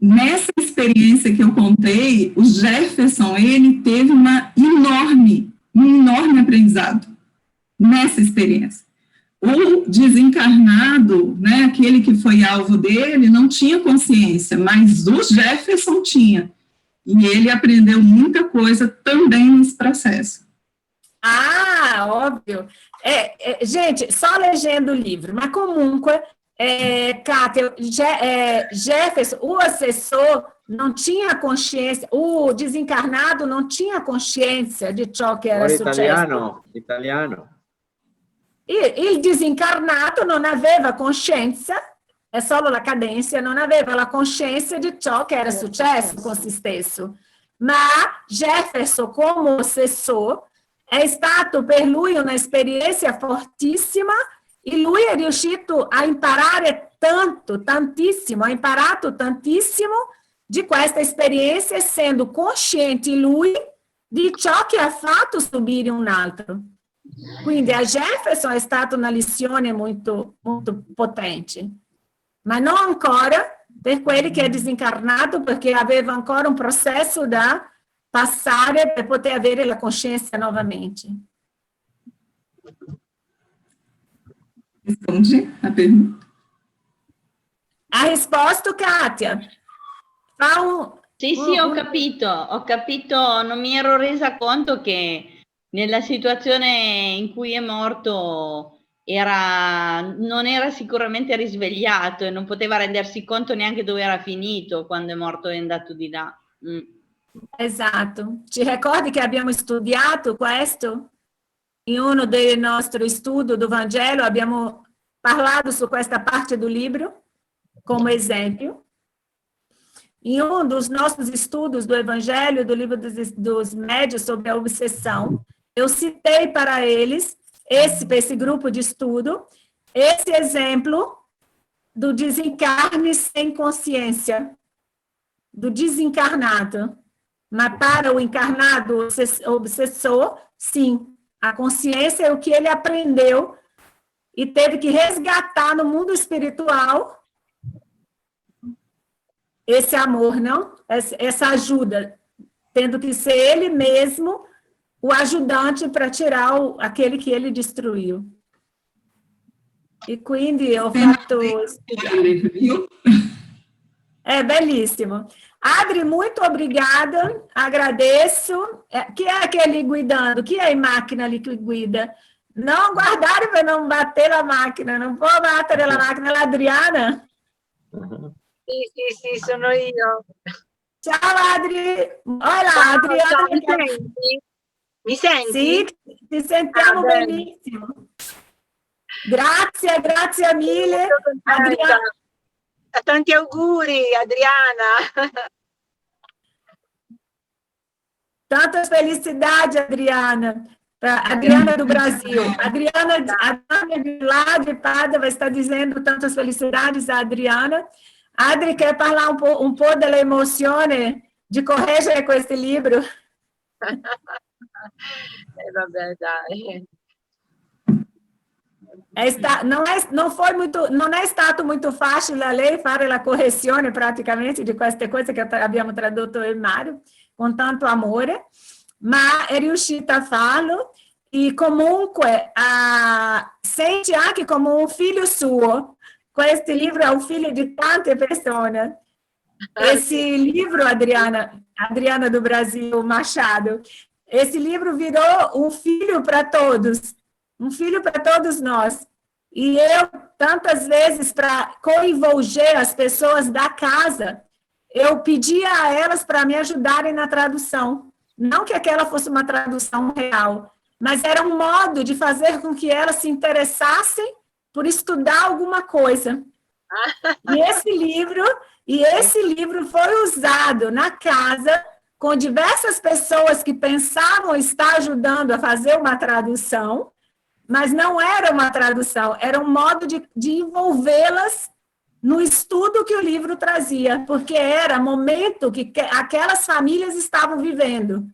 nessa experiência que eu contei, o Jefferson, ele teve um enorme aprendizado nessa experiência. O desencarnado, né, aquele que foi alvo dele, não tinha consciência, mas o Jefferson tinha. E ele aprendeu muita coisa também nesse processo. Ah, óbvio. Gente, só legendo o livro, mas comunque, Kátia, Jefferson, o assessor não tinha consciência, o desencarnado não tinha consciência de ciò che era successo. Italiano. Il desencarnato non aveva coscienza, è solo la cadenza, non aveva la coscienza di ciò che era successo con se stesso. Ma Jefferson, come assessore, è stato per lui un'esperienza fortissima e lui è riuscito a imparare tanto, tantissimo, ha imparato tantissimo di questa esperienza, essendo consciente lui di ciò che ha fatto subire un altro. Quindi a Jefferson è stata una lezione molto, molto potente, ma non ancora per quelli che è desencarnato, perché aveva ancora un processo da passare per poter avere la coscienza novamente. Risponde a pergunta. Ha risposto, Kátia? Sì, ho capito, non mi ero resa conto che nella situazione in cui è morto non era sicuramente risvegliato e non poteva rendersi conto neanche dove era finito quando è morto e è andato di là. Esatto. Ti ricordi che abbiamo studiato questo? In uno dei nostri studi do Vangelo abbiamo parlato su questa parte do livro, come esempio. Em um dos nossos estudos do Evangelho, do livro dos médios sobre a obsessão, eu citei para eles, para esse grupo de estudo, esse exemplo do desencarne sem consciência, do desencarnado. Mas para o encarnado obsessor, sim, a consciência é o que ele aprendeu e teve que resgatar no mundo espiritual esse amor, não? Essa ajuda, tendo que ser ele mesmo o ajudante para tirar aquele que ele destruiu. E quindi ho fatto... É belíssimo. Adri, muito obrigada, agradeço. Chi è che lì guidando? Chi è in macchina lì che guida? Non guardare per non battere la macchina, non può battere la macchina, l'Adriana? Sì, sono io. Ciao Adri. Hola Ciao, Adriana. mi senti? Sì, ti sentiamo benissimo. Grazie mille. Adriana. Tanti auguri, Adriana. Tanta felicidade, Adriana. Adriana do Brasil. Adriana de lá de Padova está dizendo tantas felicidades a Adriana. Adri quer falar um pouco da emozione di correggere questo libro. Vabbè, dai. Non è stato molto facile a lei fare la correzione praticamente di queste cose che abbiamo tradotto in Mario, con tanto amore, ma è riuscita a farlo e comunque sente anche come un figlio suo. Questo libro è un figlio di tante persone. Esse livro, Adriana do Brasil, Machado, esse livro virou um filho para todos. um filho para todos nós. E eu, tantas vezes, para coenvolver as pessoas da casa, eu pedia a elas para me ajudarem na tradução. Não que aquela fosse uma tradução real, mas era um modo de fazer com que elas se interessassem por estudar alguma coisa. E esse livro foi usado na casa com diversas pessoas que pensavam estar ajudando a fazer uma tradução, mas não era uma tradução, era um modo de envolvê-las no estudo que o livro trazia, porque era momento que aquelas famílias estavam vivendo.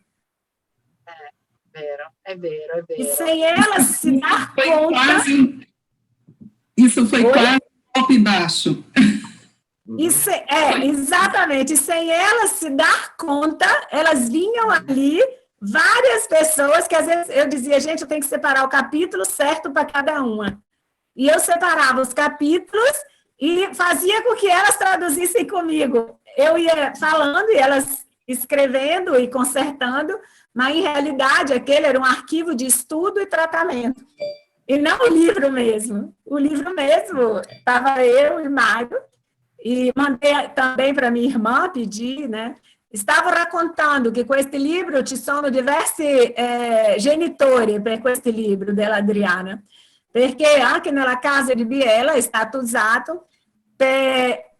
É vero. E sem elas se dar conta... Isso foi quase um golpe baixo. Exatamente. E sem elas se dar conta, elas vinham ali, várias pessoas, que às vezes eu dizia, gente, eu tenho que separar o capítulo certo para cada uma. E eu separava os capítulos e fazia com que elas traduzissem comigo. Eu ia falando e elas escrevendo e consertando, mas, em realidade, aquele era um arquivo de estudo e tratamento. E não o livro mesmo. O livro mesmo, estava eu e Mário, e mandei também para minha irmã pedir, né? Stavo raccontando che questi libri, ci sono diversi genitori per questi libri dell'Adriana, perché anche nella casa di Biella è stato usato per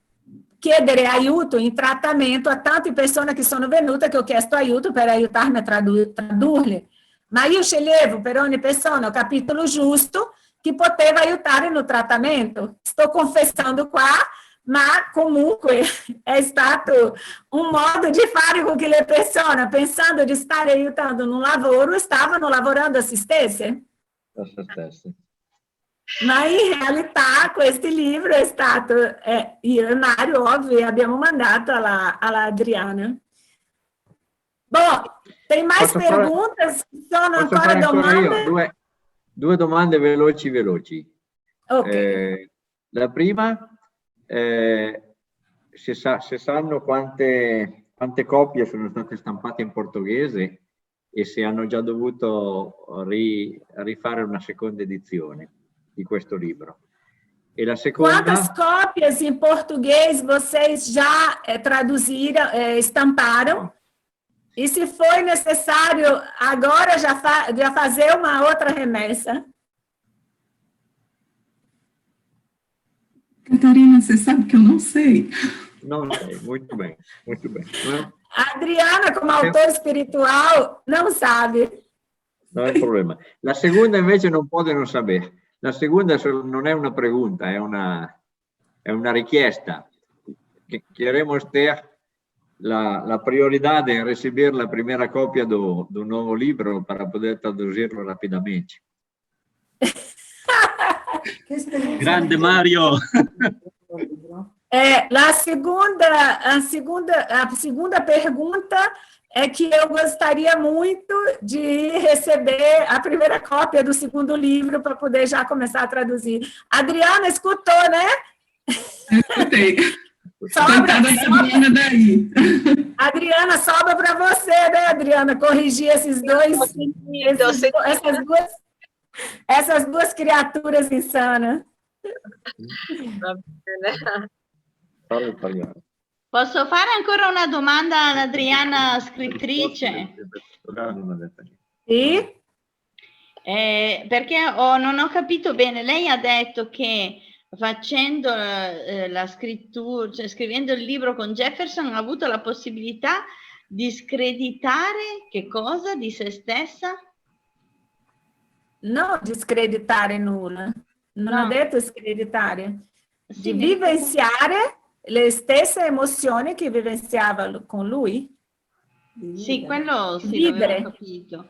chiedere aiuto in trattamento a tante persone che sono venute, che ho chiesto aiuto per aiutarmi a tradurli. Ma io sceglievo per ogni persona o capitolo giusto che poteva aiutare no trattamento. Sto confessando qua, ma comunque è stato un modo di fare con che le persone, pensando di stare aiutando in un lavoro, stavano lavorando a se stesse. Ma in realtà questo libro è stato, io e Mario, ovvio, abbiamo mandato alla Adriana. Boh, tem mais perguntas? Sono ancora domande? Due domande veloci. Ok. La prima, se sanno quante copie sono state stampate in portoghese e se hanno già dovuto rifare una seconda edizione di questo libro. E la seconda... Quantas cópias em português vocês já traduziram, estamparam? E se foi necessário agora já fazer uma outra remessa? Catarina, você sabe que eu não sei. Non sei, molto bene. Adriana, como autor espiritual, não sabe. Non è un problema. La seconda invece non può non sapere. La seconda non è una pregunta, è una richiesta. Queremos ter la priorità di ricevere la prima copia di un nuovo libro per poter tradurlo rapidamente. Grande Mario! A segunda pergunta é que eu gostaria muito de receber a primeira cópia do segundo livro para poder já começar a traduzir. Adriana, escutou, né? Escutei. Adriana, sobra para você, né, Adriana? Corrigir essas duas criaturas insanas. Posso fare ancora una domanda all'Adriana scrittrice? Sì? Perché non ho capito bene, lei ha detto che facendo la scrittura, cioè scrivendo il libro con Jefferson, ha avuto la possibilità di screditare che cosa di se stessa? Non discreditare nulla, non ho detto screditare, sì, di vivenziare le stesse emozioni che vivenziava con lui. Sì, quello sì, l'avevo capito.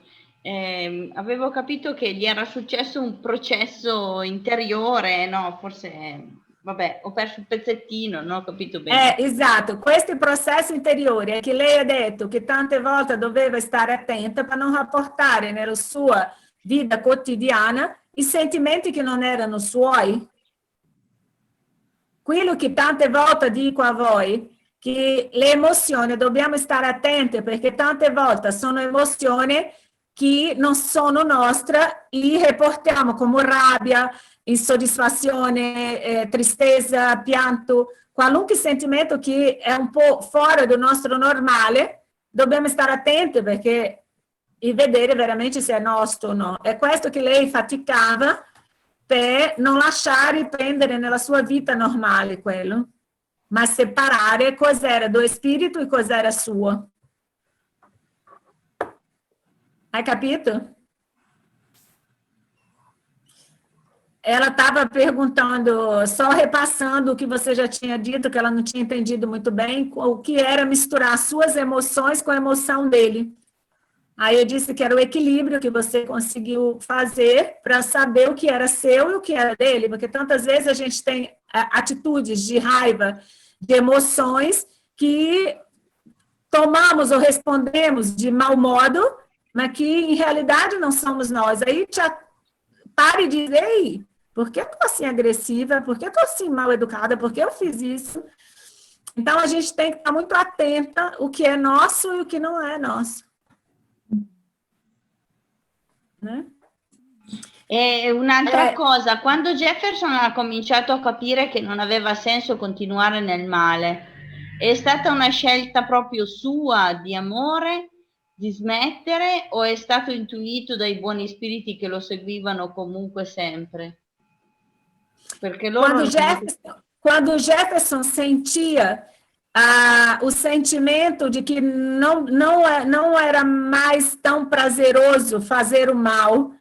Avevo capito che gli era successo un processo interiore, no? Forse, vabbè, ho perso un pezzettino, non ho capito bene. Esatto, questo processo interiore è che lei ha detto che tante volte doveva stare attenta per non rapportare nella sua vita quotidiana i sentimenti che non erano suoi. Quello che tante volte dico a voi, che le emozioni dobbiamo stare attenti perché tante volte sono emozioni che non sono nostre e riportiamo come rabbia, insoddisfazione, tristezza, pianto, qualunque sentimento che è un po' fuori del nostro normale, dobbiamo stare attenti perché e vedere veramente se è nostro o no. È questo che lei faticava per non lasciare prendere nella sua vita normale quello, ma separare cos'era do spirito e cos'era suo. Hai capito? Ela estava perguntando, só repassando o que você já tinha dito, que ela não tinha entendido muito bem, o que era misturar suas emoções com a emoção dele. Aí eu disse que era o equilíbrio que você conseguiu fazer para saber o que era seu e o que era dele, porque tantas vezes a gente tem atitudes de raiva, de emoções que tomamos ou respondemos de mau modo, mas que em realidade não somos nós. Aí pare e diz, ei, por que eu estou assim agressiva? Por que eu estou assim mal educada? Por que eu fiz isso? Então a gente tem que estar muito atenta o que é nosso e o que não é nosso. E un'altra cosa, quando Jefferson ha cominciato a capire che non aveva senso continuare nel male, è stata una scelta proprio sua di amore, di smettere, o è stato intuito dai buoni spiriti che lo seguivano comunque sempre? Perché loro... Quando Jefferson sentia o sentimento de que não era mais tão prazeroso fazer o mal,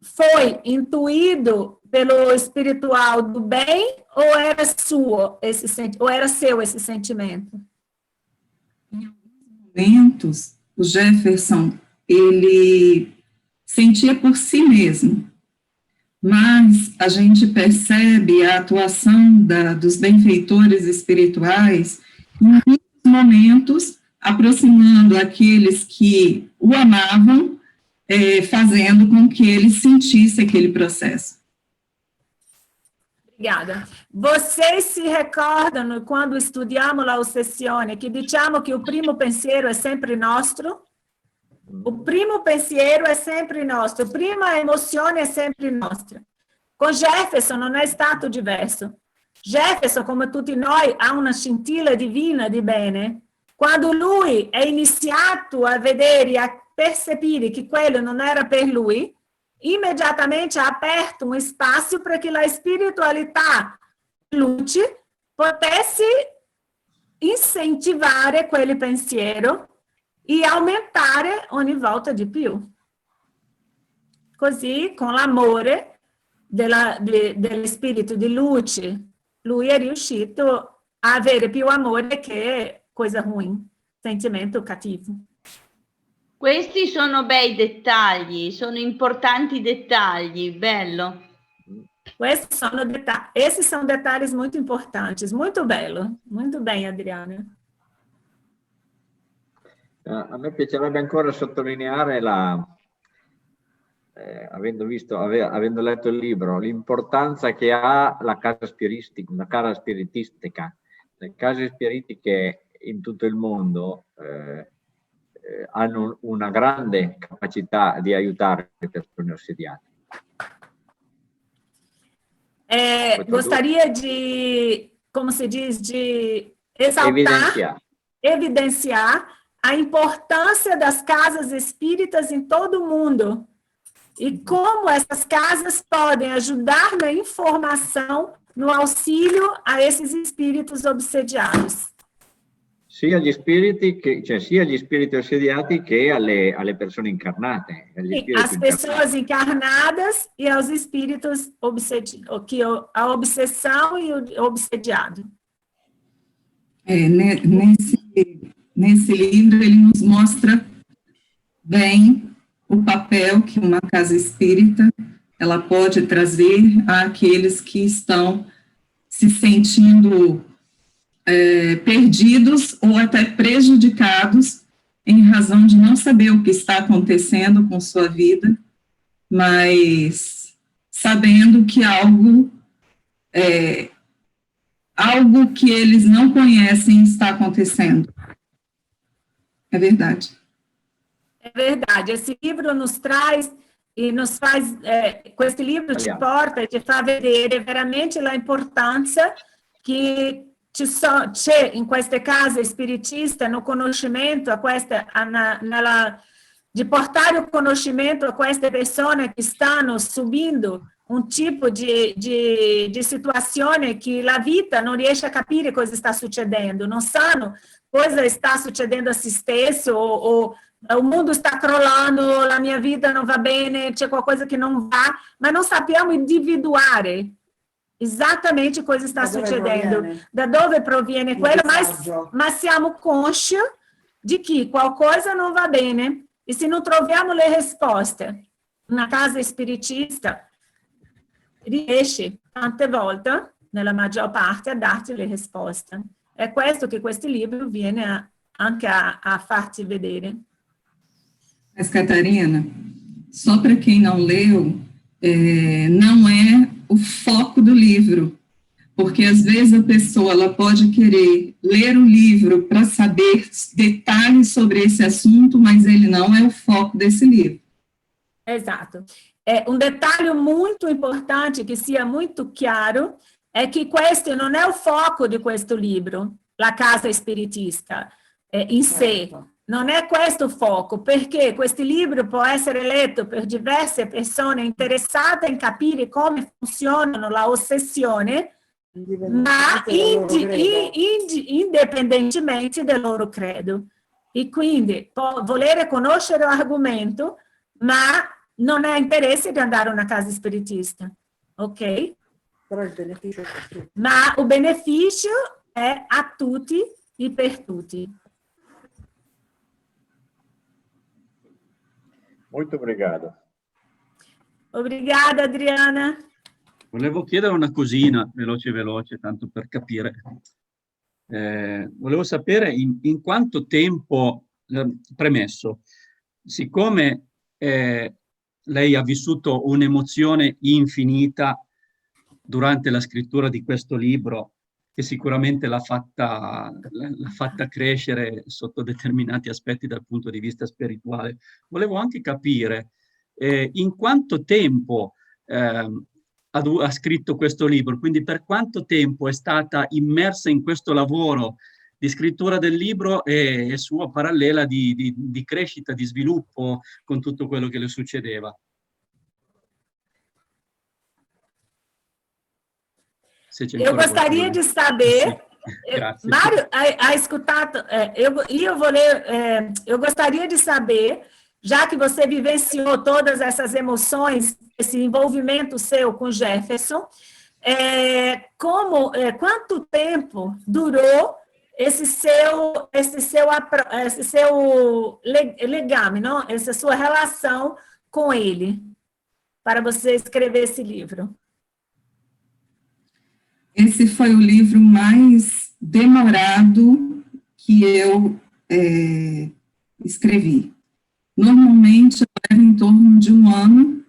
foi intuído pelo espiritual do bem ou era seu esse sentimento? Em alguns momentos, o Jefferson, ele sentia por si mesmo, mas a gente percebe a atuação dos benfeitores espirituais em muitos momentos, aproximando aqueles que o amavam, fazendo com que ele sentisse aquele processo. Obrigada. Vocês se recordam quando studiamo la ossessione che diciamo che il primo pensiero è sempre nostro? O primo pensiero è sempre nostro, prima emozione è sempre nostra. Con Jefferson non è stato diverso. Jefferson, come tutti noi, ha una scintilla divina di bene. Quando lui è iniziato a vedere, a percepire che quello non era per lui, immediatamente ha aperto un spazio para que a spiritualità luce potesse incentivare quel pensiero e aumentare ogni volta di più. Così, con l'amore dello spirito di luce, lui è riuscito a avere più amore che cosa ruim, sentimento cattivo. Questi sono bei dettagli, sono importanti dettagli, bello. Esses são detalhes muito importantes, muito bello. Muito bem, Adriana. A me piacerebbe ancora sottolineare avendo letto il libro, l'importanza che ha la casa spiritistica. Le case spiritiche in tutto il mondo hanno una grande capacità di aiutare le persone ossediate. Gostaria de, como se diz, de exaltar, evidenciar a importância das casas espíritas em todo o mundo e como essas casas podem ajudar na informação, no auxílio a esses espíritos obsediados. Sia agli spiriti ossediati che alle persone incarnate. As pessoas encarnadas e aos espíritos obsediados, a obsessão e o obsediado. Nesse livro, ele nos mostra bem o papel que uma casa espírita ela pode trazer àqueles que estão se sentindo perdidos ou até prejudicados em razão de não saber o que está acontecendo com sua vida, mas sabendo que algo que eles não conhecem está acontecendo. É verdade. É verdade, esse livro nos traz e nos faz, questo libro ci porta e ci fa vedere veramente la importanza che c'è in queste case spiritiste no conoscimento a queste, di portare il conoscimento a queste persone che stanno subendo un tipo di situazione che la vita non riesce a capire cosa sta succedendo, non sanno cosa sta succedendo a se stesso o o mundo sta crollando, la mia vita non va bene, c'è qualcosa che non va, ma non sappiamo individuare esattamente cosa sta succedendo, da dove proviene quello, ma siamo consci di che qualcosa non va bene e se non troviamo le risposte, una casa spiritista riesce tante volte, nella maggior parte, a darti le risposte. È questo che questo libro viene anche a farti vedere. Mas, Catarina, só para quem não leu, não é o foco do livro, porque às vezes a pessoa ela pode querer ler o livro para saber detalhes sobre esse assunto, mas ele não é o foco desse livro. Exato. Um detalhe muito importante, que sia muito chiaro, è che questo non è il foco di questo libro, La Casa Spiritista, in sé. Non è questo il foco, perché questo libro può essere letto per diverse persone interessate in capire come funzionano la ossessione, ma indipendentemente dal loro credo. E quindi può volere conoscere l'argomento, ma non ha interesse di andare a una casa spiritista, ok? Però il beneficio è per tutti. Ma il beneficio è a tutti e per tutti. Molto obrigado. Obrigada, Adriana. Volevo chiedere una cosina, veloce, tanto per capire. Volevo sapere in quanto tempo, premesso, siccome lei ha vissuto un'emozione infinita durante la scrittura di questo libro, che sicuramente l'ha fatta crescere sotto determinati aspetti dal punto di vista spirituale. Volevo anche capire in quanto tempo ha scritto questo libro, quindi per quanto tempo è stata immersa in questo lavoro di scrittura del libro e sua parallela di crescita, di sviluppo con tutto quello che le succedeva. Eu gostaria di sapere, Mário, ha escutato, eu gostaria de saber, já que você vivenciou todas essas emoções, esse envolvimento seu com Jefferson, quanto tempo durou esse seu legame, não? Essa sua relação com ele, para você escrever esse livro? Esse foi o livro mais demorado que eu escrevi. Normalmente, eu levo em torno de 1 ano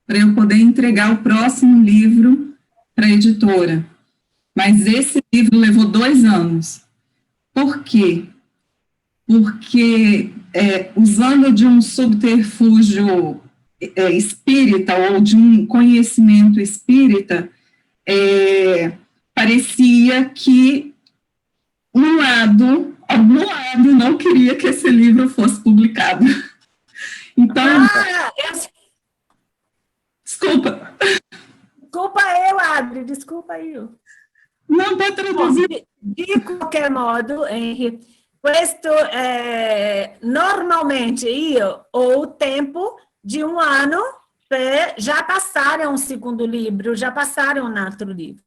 para eu poder entregar o próximo livro para a editora. Mas esse livro levou 2 anos. Por quê? Porque, usando de um subterfúgio espírita, ou de um conhecimento espírita, parecia que algum lado não queria que esse livro fosse publicado. Então... Desculpa. Desculpa eu, Adri, desculpa eu. Não, pode traduzir. De qualquer modo, Henry, questo normalmente io ho o tempo di 1 anno per già passare a un secondo libro, già passare a un altro libro.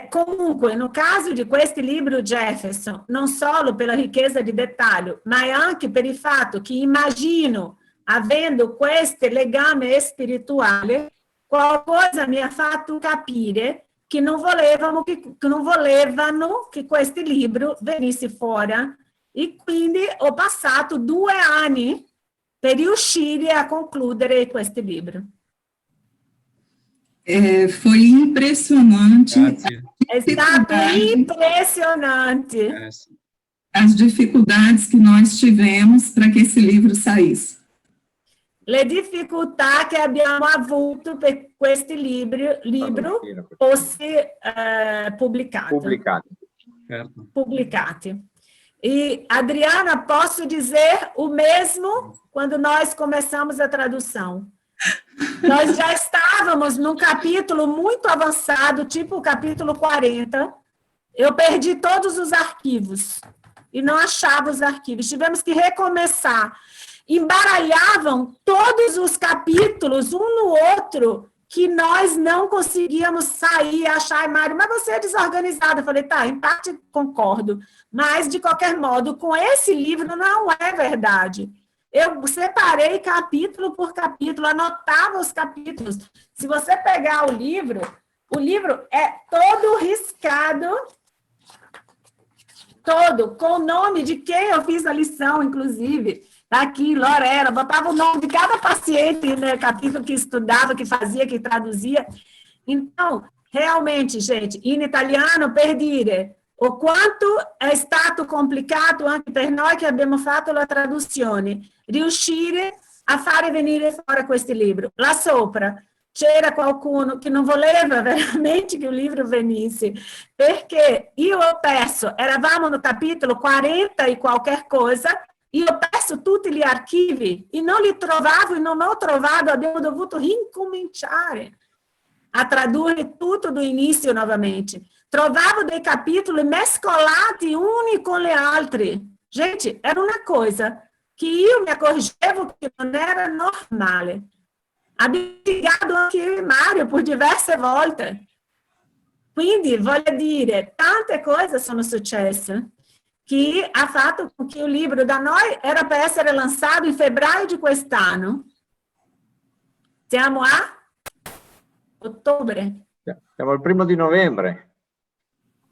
Comunque, no caso di questo libro Jefferson, non solo per la ricchezza di dettaglio, ma anche per il fatto che immagino, avendo questo legame spirituale, qualcosa mi ha fatto capire che non volevano che questo libro venisse fuori. E quindi ho passato 2 anni per riuscire a concludere questo libro. Foi impressionante. È stato impressionante. Sì. as dificuldades que nós tivemos para que esse livro saísse. Le difficoltà che abbiamo avuto per questi libri fosse pubblicati. E, Adriana, posso dizer o mesmo quando nós começamos a tradução. Nós já estávamos num capítulo muito avançado, tipo o capítulo 40. Eu perdi todos os arquivos e não achava os arquivos. Tivemos que recomeçar. Embaralhavam todos os capítulos, um no outro, que nós não conseguíamos sair e achar. Mário, mas você é desorganizada. Eu falei, tá, em parte concordo. Mas, de qualquer modo, com esse livro não é verdade. Eu separei capítulo por capítulo, anotava os capítulos. Se você pegar o livro é todo riscado, todo, com o nome de quem eu fiz a lição, inclusive. Tá aqui, Lorena, botava o nome de cada paciente, né, capítulo que estudava, que fazia, que traduzia. Então, realmente, gente, in italiano, per dire o quanto è stato complicato anche per noi che abbiamo fatto la traduzione, riuscire a fare venire fuori questo libro. Là sopra c'era qualcuno che non voleva veramente che il libro venisse, perché io ho perso, eravamo no capitolo 40 e qualquer cosa, io ho perso tutti gli archivi e non li trovavo e non ho trovato, abbiamo dovuto ricominciare a tradurre tutto do inizio novamente. Trovavo dei capitoli mescolati uni con le altre. Gente, era una cosa che io mi accorgevo che non era normale. Abbiamo litigato anche Mario por diverse volte. Quindi, voglio dire, tante cose sono successe che ha fatto con che il libro da noi era per essere lançado in febbraio di quest'anno. Siamo a ottobre. Siamo al 1 di novembre.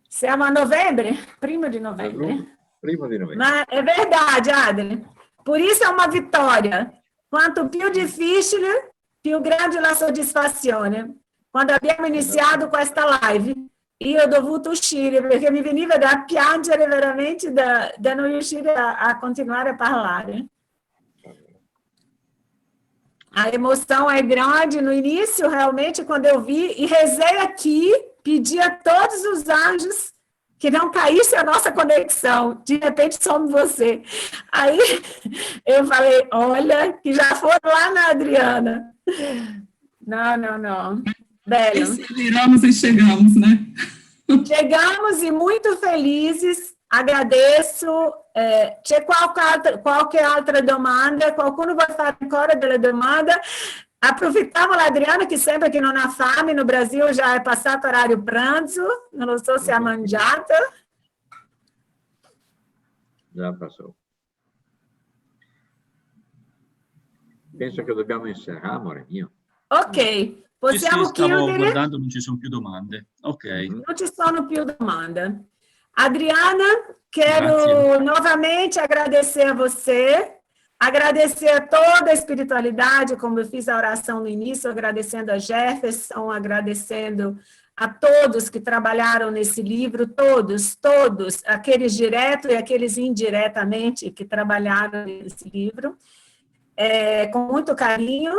Siamo a novembre? 1 di novembre. 1 di novembre. Ma è verdade, Adri. Por isso è una vittoria. Quanto più difficile, più grande la soddisfazione. Quando abbiamo iniziato questa live, io ho dovuto uscire perché mi veniva da piangere veramente, da non riuscire a continuare a parlare. A emoção é grande. No início, realmente, quando eu vi e rezei aqui, pedi a todos os anjos que não caísse a nossa conexão. De repente, somos você. Aí, eu falei, olha, que já foram lá na Adriana. Não. Belo. Viramos e chegamos, né? Chegamos e muito felizes. Agradeço. C'è qualche altra domanda? Qualcuno vuole fare ancora delle domande? Approfittavo l'Adriana che sembra che non ha fame, no Brasil já é passato orario pranzo, non so se ha mangiato. Già passò. Penso che dobbiamo inserire, amore mio. Ok, possiamo sì, stavo chiudere? guardando, non ci sono più domande. Ok. Non ci sono più domande. Adriana, quero novamente agradecer a você, agradecer a toda a espiritualidade, como eu fiz a oração no início, agradecendo a Jefferson, agradecendo a todos que trabalharam nesse livro, todos, aqueles direto e aqueles indiretamente que trabalharam nesse livro, com muito carinho.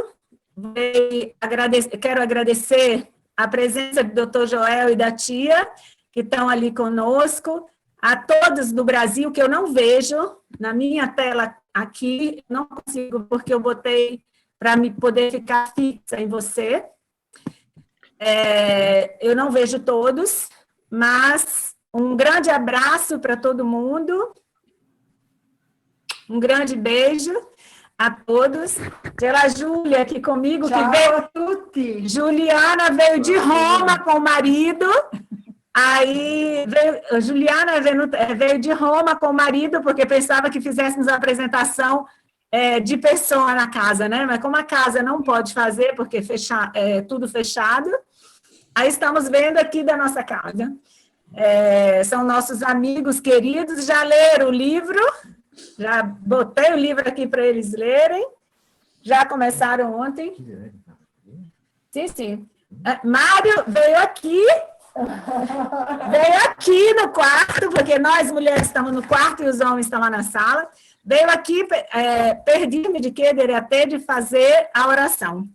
Quero agradecer a presença do Dr. Joel e da tia, que estão ali conosco, a todos do Brasil, que eu não vejo na minha tela aqui, não consigo, porque eu botei para me poder ficar fixa em você. Eu não vejo todos, mas um grande abraço para todo mundo, um grande beijo a todos. C'è la Giulia aqui comigo, Ciao que veio, a tutti. Juliana veio de Roma com o marido. Aí, Juliana veio de Roma com o marido, porque pensava que fizéssemos a apresentação de pessoa na casa, né? Mas como a casa não pode fazer, porque tudo fechado, aí estamos vendo aqui da nossa casa. São nossos amigos queridos, já leram o livro, já botei o livro aqui para eles lerem, já começaram ontem. Sim. Mário veio aqui, Veio aqui no quarto, porque nós mulheres estamos no quarto e os homens estão lá na sala. Veio aqui, perdi-me di chiedere a te di fazer a oração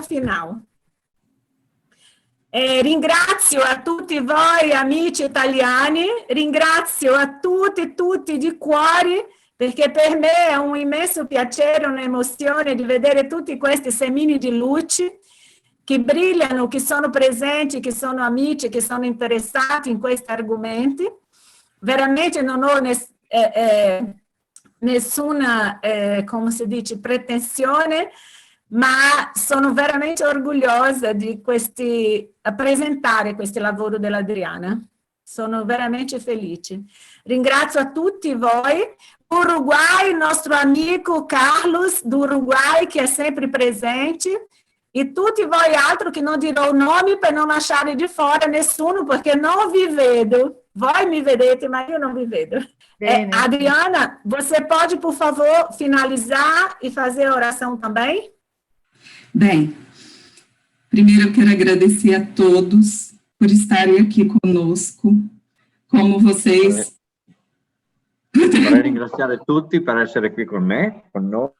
final. Ringrazio a tutti voi amici italiani, ringrazio a tutti di cuore, perché per me è un immenso piacere, un'emozione di vedere tutti questi semini di luce che brillano, che sono presenti, che sono amici, che sono interessati in questi argomenti. Veramente non ho nessuna, come si dice, pretensione, ma sono veramente orgogliosa di presentare questo lavoro dell'Adriana. Sono veramente felice. Ringrazio a tutti voi. Uruguai, il nostro amico Carlos do Uruguai, che è sempre presente, e tutti voi altri che non dirò nomi per non lasciare di fuori nessuno, perché non vi vedo. Voi mi vedete, ma io non vi vedo. Adriana, você pode, por favor, finalizar e fazer a oração também? Bem, primeiro eu quero agradecer a todos por estarem aqui conosco. Como vocês... Vorrei ringraziare tutti per essere qui con me, con noi.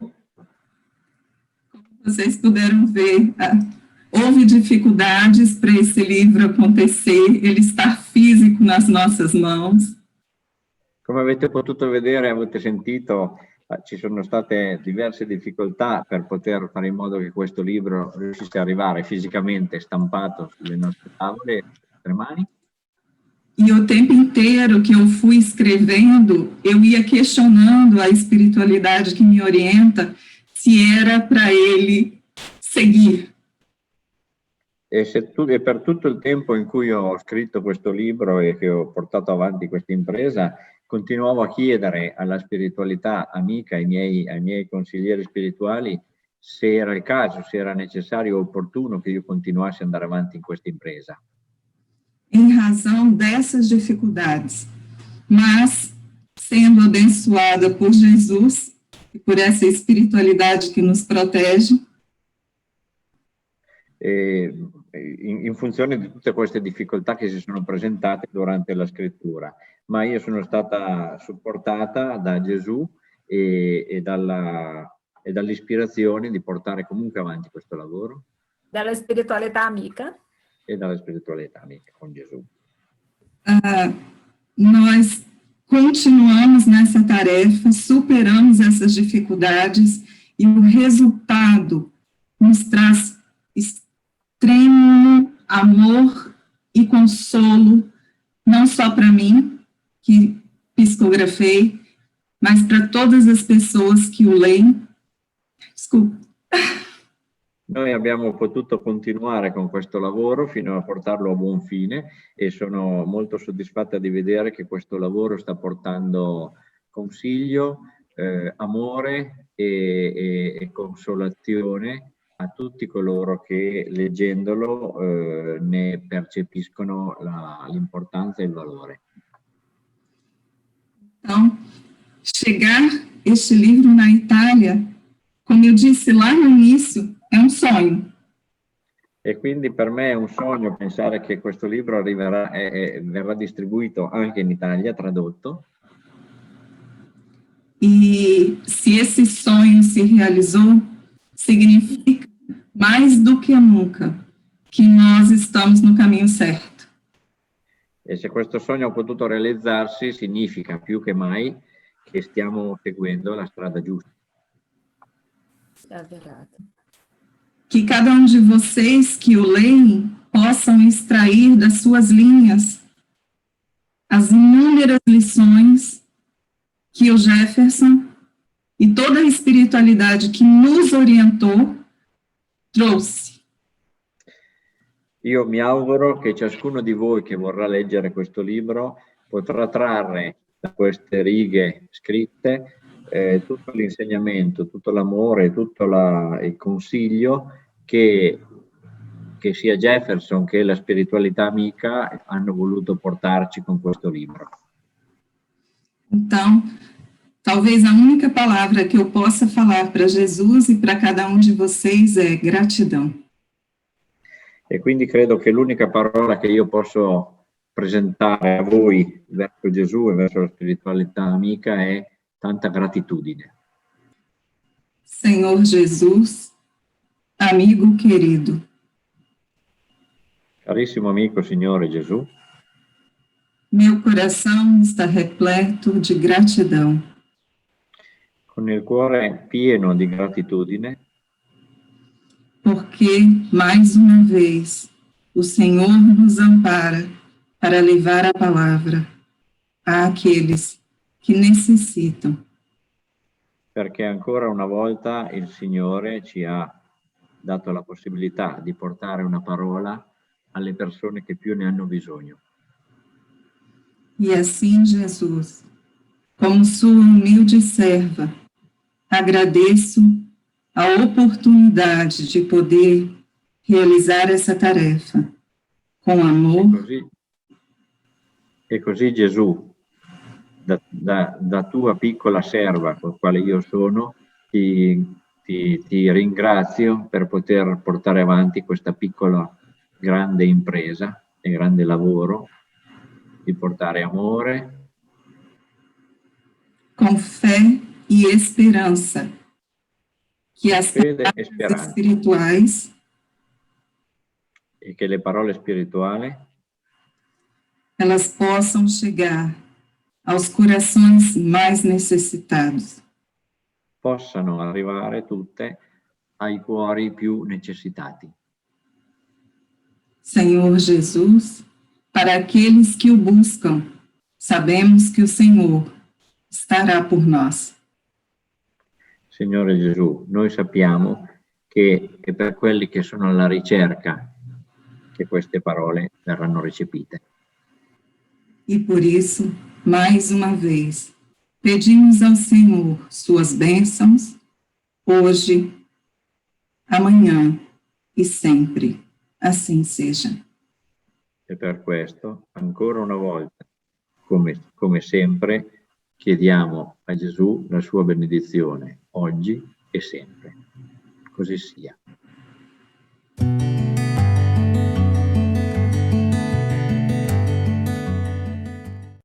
Vocês puderam ver, houve dificuldades para esse livro acontecer, ele estar físico nas nossas mãos. Come avete potuto vedere, avete sentito, ci sono state diverse difficoltà per poter fare in modo che questo libro riuscisse ad arrivare fisicamente stampato sulle nostre tavole, sulle nostre mani. E o tempo inteiro que eu fui escrevendo, eu ia questionando a espiritualidade que me orienta, se era para ele seguir. E per tutto il tempo in cui ho scritto questo libro e che ho portato avanti questa impresa, continuavo a chiedere alla spiritualità amica, ai miei consiglieri spirituali, se era il caso, se era necessario o opportuno che io continuassi ad andare avanti in questa impresa. Em razão dessas dificuldades, mas sendo abençoada por Jesus e por essa espiritualidade que nos protege. In funzione di tutte queste difficoltà che si sono presentate durante la scrittura, ma io sono stata supportata da Gesù e dall'ispirazione di portare comunque avanti questo lavoro. Dalla spiritualità amica. E dalla spiritualità amica con Gesù. Nós continuamos nessa tarefa, superamos essas dificuldades e o resultado nos traz extremo amor e consolo, não só para mim, que psicografei, mas para todas as pessoas que o leem. Desculpa. Noi abbiamo potuto continuare con questo lavoro fino a portarlo a buon fine e sono molto soddisfatta di vedere che questo lavoro sta portando consiglio, amore e consolazione a tutti coloro che leggendolo ne percepiscono l'importanza e il valore. Então, chegar este livro na Itália, como eu disse lá no início, è un sogno. E quindi per me è un sogno pensare che questo libro arriverà e verrà distribuito anche in Italia, tradotto. E se esse sonho se realizou, significa mais do que nunca que nós estamos no caminho certo. E se questo sogno ha potuto realizzarsi, significa più che mai che stiamo seguendo la strada giusta. É verdade. Que cada um de vocês que o leem possam extrair das suas linhas as inúmeras lições que o Jefferson e toda a espiritualidade que nos orientou trouxe. Io mi auguro che ciascuno di voi che vorrà leggere questo libro potrà trarre da queste righe scritte tutto l'insegnamento, tutto l'amore, tutto il consiglio che sia Jefferson che la spiritualità amica hanno voluto portarci con questo libro. Então, talvez a única palavra que eu possa falar para Jesus e para cada um de vocês é gratidão. E quindi credo che l'unica parola che io posso presentare a voi verso Gesù e verso la spiritualità amica è tanta gratitudine. Senhor Jesus, amigo querido, Carissimo amico Signore Gesù, meu coração está repleto de gratidão, con il cuore pieno di gratitudine, porque, mais uma vez, o Senhor nos ampara para levar a palavra àqueles que necessitam. perché ancora una volta il Signore ci ha dato la possibilità di portare una parola alle persone che più ne hanno bisogno. E assim, Jesus, como sua humilde serva, agradeço a oportunidade de poder realizar essa tarefa com amor. E così Gesù, da tua piccola serva, con quale io sono, ti ringrazio per poter portare avanti questa piccola, grande impresa e grande lavoro di portare amore, Com fé e esperança, que as fede e palavras speranza, espirituais e che le parole spirituali elas possam chegar aos corações mais necessitados. possano arrivare tutte ai cuori più necessitati. Senhor Jesus, para aqueles que o buscam, sabemos que o Senhor estará por nós. Signore Gesù, noi sappiamo che è per quelli che sono alla ricerca che queste parole verranno recepite. E por isso, mais uma vez, pedimos ao Senhor suas bênçãos, hoje, amanhã e sempre. Assim seja. E per questo, ancora una volta, come sempre, chiediamo a Gesù la sua benedizione, oggi e sempre. Così sia.